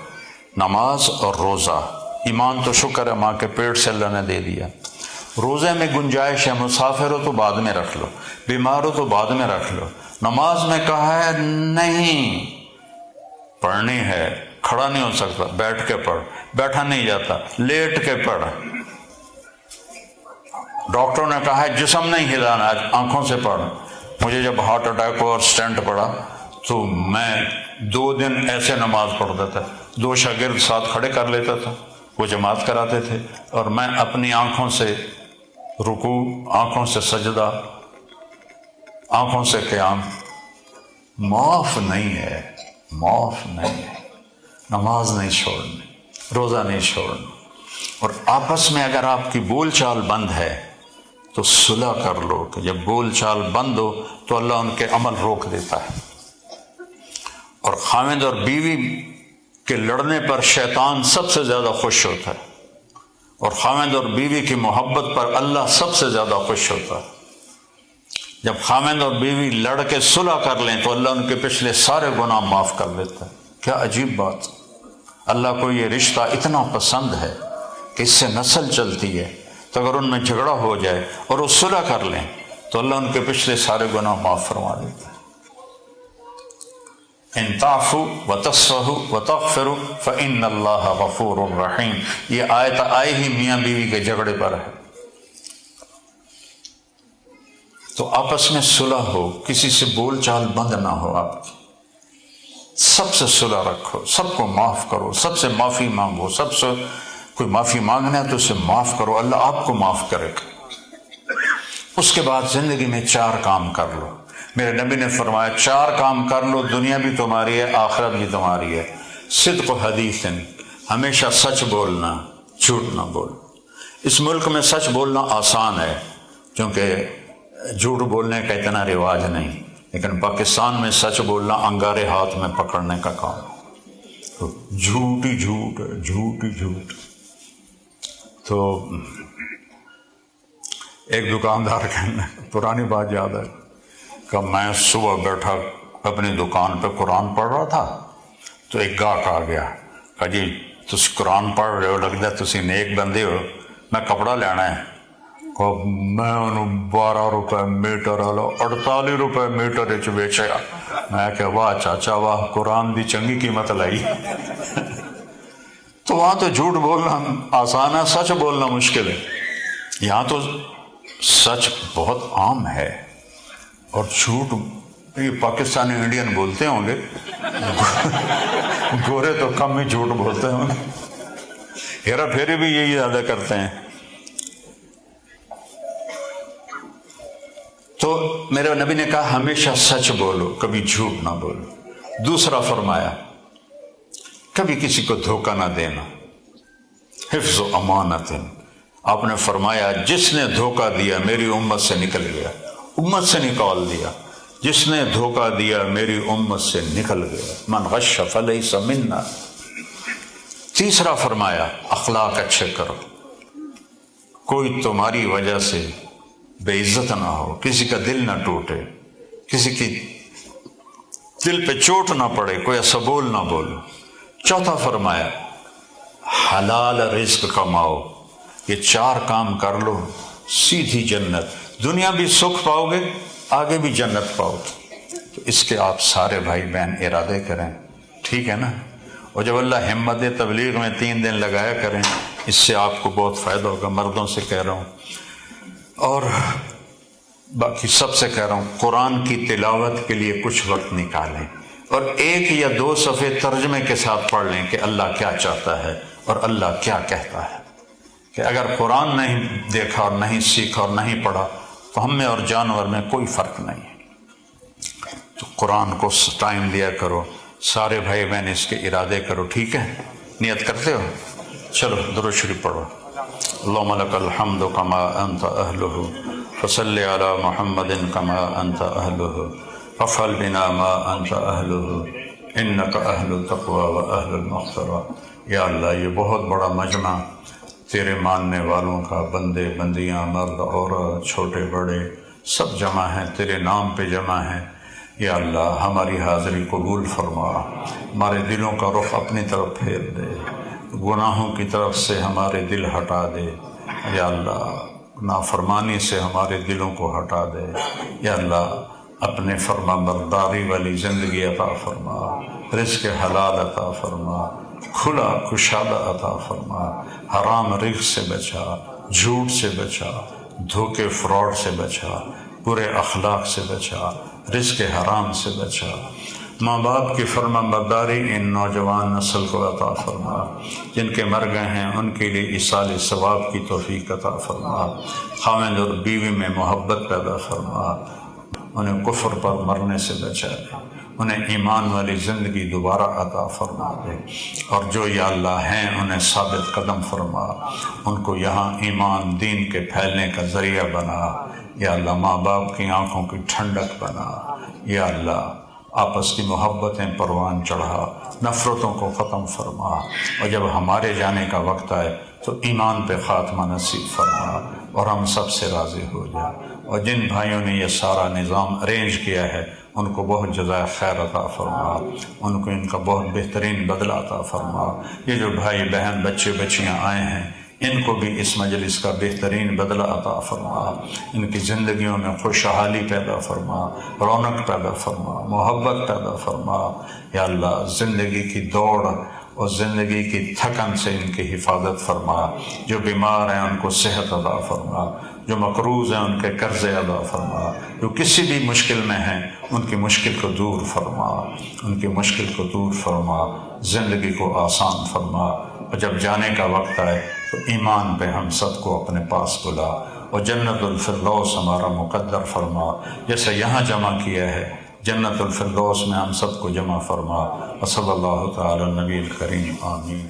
نماز اور روزہ. ایمان تو شکر ہے ماں کے پیٹ سے اللہ نے دے دیا. روزے میں گنجائش ہے, مسافر ہو تو بعد میں رکھ لو, بیمار ہو تو بعد میں رکھ لو. نماز میں کہا ہے نہیں, پڑھنی ہے, کھڑا نہیں ہو سکتا, بیٹھ کے پڑھ, بیٹھا نہیں جاتا, لیٹ کے پڑھ. ڈاکٹروں نے کہا ہے جسم نہیں ہلانا, آنکھوں سے پڑھ. مجھے جب ہارٹ اٹیک ہوا اور سٹینٹ پڑا تو میں 2 دن ایسے نماز پڑھتا تھا, 2 شاگرد ساتھ کھڑے کر لیتا تھا, وہ جماعت کراتے تھے, اور میں اپنی آنکھوں سے رکوع, آنکھوں سے سجدہ, آنکھوں سے قیام. معاف نہیں ہے, معاف نہیں ہے. نماز نہیں چھوڑنی، روزہ نہیں چھوڑنا، اور آپس میں اگر آپ کی بول چال بند ہے تو صلح کر لو، کہ جب بول چال بند ہو تو اللہ ان کے عمل روک دیتا ہے۔ اور خاوند اور بیوی کے لڑنے پر شیطان سب سے زیادہ خوش ہوتا ہے، اور خاوند اور بیوی کی محبت پر اللہ سب سے زیادہ خوش ہوتا ہے۔ جب خاوند اور بیوی لڑ کے صلح کر لیں تو اللہ ان کے پچھلے سارے گناہ معاف کر دیتا ہے۔ کیا عجیب بات! اللہ کو یہ رشتہ اتنا پسند ہے کہ اس سے نسل چلتی ہے، تو اگر ان میں جھگڑا ہو جائے اور وہ صلح کر لیں تو اللہ ان کے پچھلے سارے گناہ معاف فرما دیتا ہے۔ ان تعفوا وتصفحوا وتغفروا فإن اللہ غفور رحیم، یہ آیت آئی ہی میاں بیوی کے جھگڑے پر ہے۔ تو آپس میں صلح ہو، کسی سے بول چال بند نہ ہو آپ کی، سب سے صلح رکھو، سب کو معاف کرو، سب سے معافی مانگو، سب سے کوئی معافی مانگنا ہے تو اسے معاف کرو، اللہ آپ کو معاف کرے گا۔ اس کے بعد زندگی میں 4 کام کر لو۔ میرے نبی نے فرمایا 4 کام کر لو، دنیا بھی تمہاری ہے، آخرت بھی تمہاری ہے۔ صدق و حدیث، ہمیشہ سچ بولنا، جھوٹ نہ بولنا۔ اس ملک میں سچ بولنا آسان ہے کیونکہ جھوٹ بولنے کا اتنا رواج نہیں، لیکن پاکستان میں سچ بولنا انگارے ہاتھ میں پکڑنے کا کام ہے۔ جھوٹ ہی جھوٹ ہے، جھوٹ ہی جھوٹ۔ تو ایک دکاندار کہنے، پرانی بات یاد ہے کہ میں صبح بیٹھا اپنی دکان پہ قرآن پڑھ رہا تھا تو ایک گاہک آ گیا، کہا جی تس قرآن پڑھ رہے ہو، لگتا ہے تسی نیک بندے ہو، میں کپڑا لینا ہے۔ میں انہوں 12 روپے میٹر والا 48 روپے میٹر وچ بیچیا۔ میں کہ واہ چاچا واہ، قرآن دی چنگی قیمت لائی۔ تو وہاں تو جھوٹ بولنا آسان ہے، سچ بولنا مشکل ہے۔ یہاں تو سچ بہت عام ہے، اور جھوٹ یہ پاکستانی انڈین بولتے ہوں گے، گورے تو کم ہی جھوٹ بولتے ہوں گے، ہیرا پھیری بھی یہی زیادہ کرتے ہیں۔ تو میرے نبی نے کہا ہمیشہ سچ بولو، کبھی جھوٹ نہ بولو۔ دوسرا فرمایا کبھی کسی کو دھوکہ نہ دینا، حفظ و امانت۔ آپ نے فرمایا جس نے دھوکہ دیا میری امت سے نکل گیا، امت سے نکال دیا، جس نے دھوکہ دیا میری امت سے نکل گیا، من غش فلیس منا۔ تیسرا فرمایا اخلاق اچھے کرو، کوئی تمہاری وجہ سے بے عزت نہ ہو، کسی کا دل نہ ٹوٹے، کسی کی دل پہ چوٹ نہ پڑے، کوئی ایسا بول نہ بولو۔ چوتھا فرمایا حلال رزق کماؤ، یہ 4 کام کر لو، سیدھی جنت، دنیا بھی سکھ پاؤ گے، آگے بھی جنت پاؤ گے۔ تو اس کے آپ سارے بھائی بہن ارادے کریں، ٹھیک ہے نا؟ اور جب اللہ ہمت دے تبلیغ میں 3 دن لگایا کریں، اس سے آپ کو بہت فائدہ ہوگا، مردوں سے کہہ رہا ہوں، اور باقی سب سے کہہ رہا ہوں قرآن کی تلاوت کے لیے کچھ وقت نکالیں، اور 1 یا 2 صفحے ترجمے کے ساتھ پڑھ لیں کہ اللہ کیا چاہتا ہے اور اللہ کیا کہتا ہے۔ کہ اگر قرآن نہیں دیکھا اور نہیں سیکھا اور نہیں پڑھا تو ہم میں اور جانور میں کوئی فرق نہیں ہے۔ تو قرآن کو ٹائم دیا کرو، سارے بھائی بہن اس کے ارادے کرو، ٹھیک ہے؟ نیت کرتے ہو؟ چلو درود شریف پڑھو۔ اللہم لک الحمد کما انت اہلہ فصلی علی محمد کما انت اہلہ فافعل بنا ما انت اہلہ انک اہل التقوی و اہل المغفرہ۔ یا اللہ یہ بہت بڑا مجمع تیرے ماننے والوں کا، بندے بندیاں، مرد عورت، چھوٹے بڑے سب جمع ہیں، تیرے نام پہ جمع ہیں۔ یا اللہ ہماری حاضری قبول فرما، ہمارے دلوں کا رخ اپنی طرف پھیر دے، گناہوں کی طرف سے ہمارے دل ہٹا دے۔ یا اللہ نافرمانی سے ہمارے دلوں کو ہٹا دے۔ یا اللہ اپنے فرما برداری والی زندگی عطا فرما، رزق حلال عطا فرما، کھلا کشادہ عطا فرما، حرام رزق سے بچا، جھوٹ سے بچا، دھوکے فراڈ سے بچا، برے اخلاق سے بچا، رزق حرام سے بچا۔ ماں باپ کی فرما برداری ان نوجوان نسل کو عطا فرما، جن کے مر گئے ہیں ان کے لیے ایصال ثواب کی توفیق عطا فرما، خاوند اور بیوی میں محبت پیدا فرما، انہیں کفر پر مرنے سے بچا لے، انہیں ایمان والی زندگی دوبارہ عطا فرما دے، اور جو یا اللہ ہیں انہیں ثابت قدم فرما، ان کو یہاں ایمان دین کے پھیلنے کا ذریعہ بنا، یا اللہ ماں باپ کی آنکھوں کی ٹھنڈک بنا، یا اللہ آپس کی محبتیں پروان چڑھا، نفرتوں کو ختم فرما، اور جب ہمارے جانے کا وقت آئے تو ایمان پہ خاتمہ نصیب فرما اور ہم سب سے راضی ہو جا۔ اور جن بھائیوں نے یہ سارا نظام ارینج کیا ہے ان کو بہت جزائے خیر عطا فرما، ان کو ان کا بہت بہترین بدلہ عطا فرما۔ یہ جو بھائی بہن بچے بچیاں آئے ہیں ان کو بھی اس مجلس کا بہترین بدلہ عطا فرما، ان کی زندگیوں میں خوشحالی پیدا فرما، رونق پیدا فرما، محبت پیدا فرما۔ یا اللہ زندگی کی دوڑ اور زندگی کی تھکن سے ان کی حفاظت فرما، جو بیمار ہیں ان کو صحت عطا فرما، جو مقروض ہیں ان کے قرضے ادا فرما، جو کسی بھی مشکل میں ہیں ان کی مشکل کو دور فرما، ان کی مشکل کو دور فرما، زندگی کو آسان فرما، اور جب جانے کا وقت آئے تو ایمان پہ ہم سب کو اپنے پاس بلا، اور جنت الفردوس ہمارا مقدر فرما، جیسے یہاں جمع کیا ہے جنت الفردوس میں ہم سب کو جمع فرما۔ وصلی اللہ تعالی النبی الکریم، آمین۔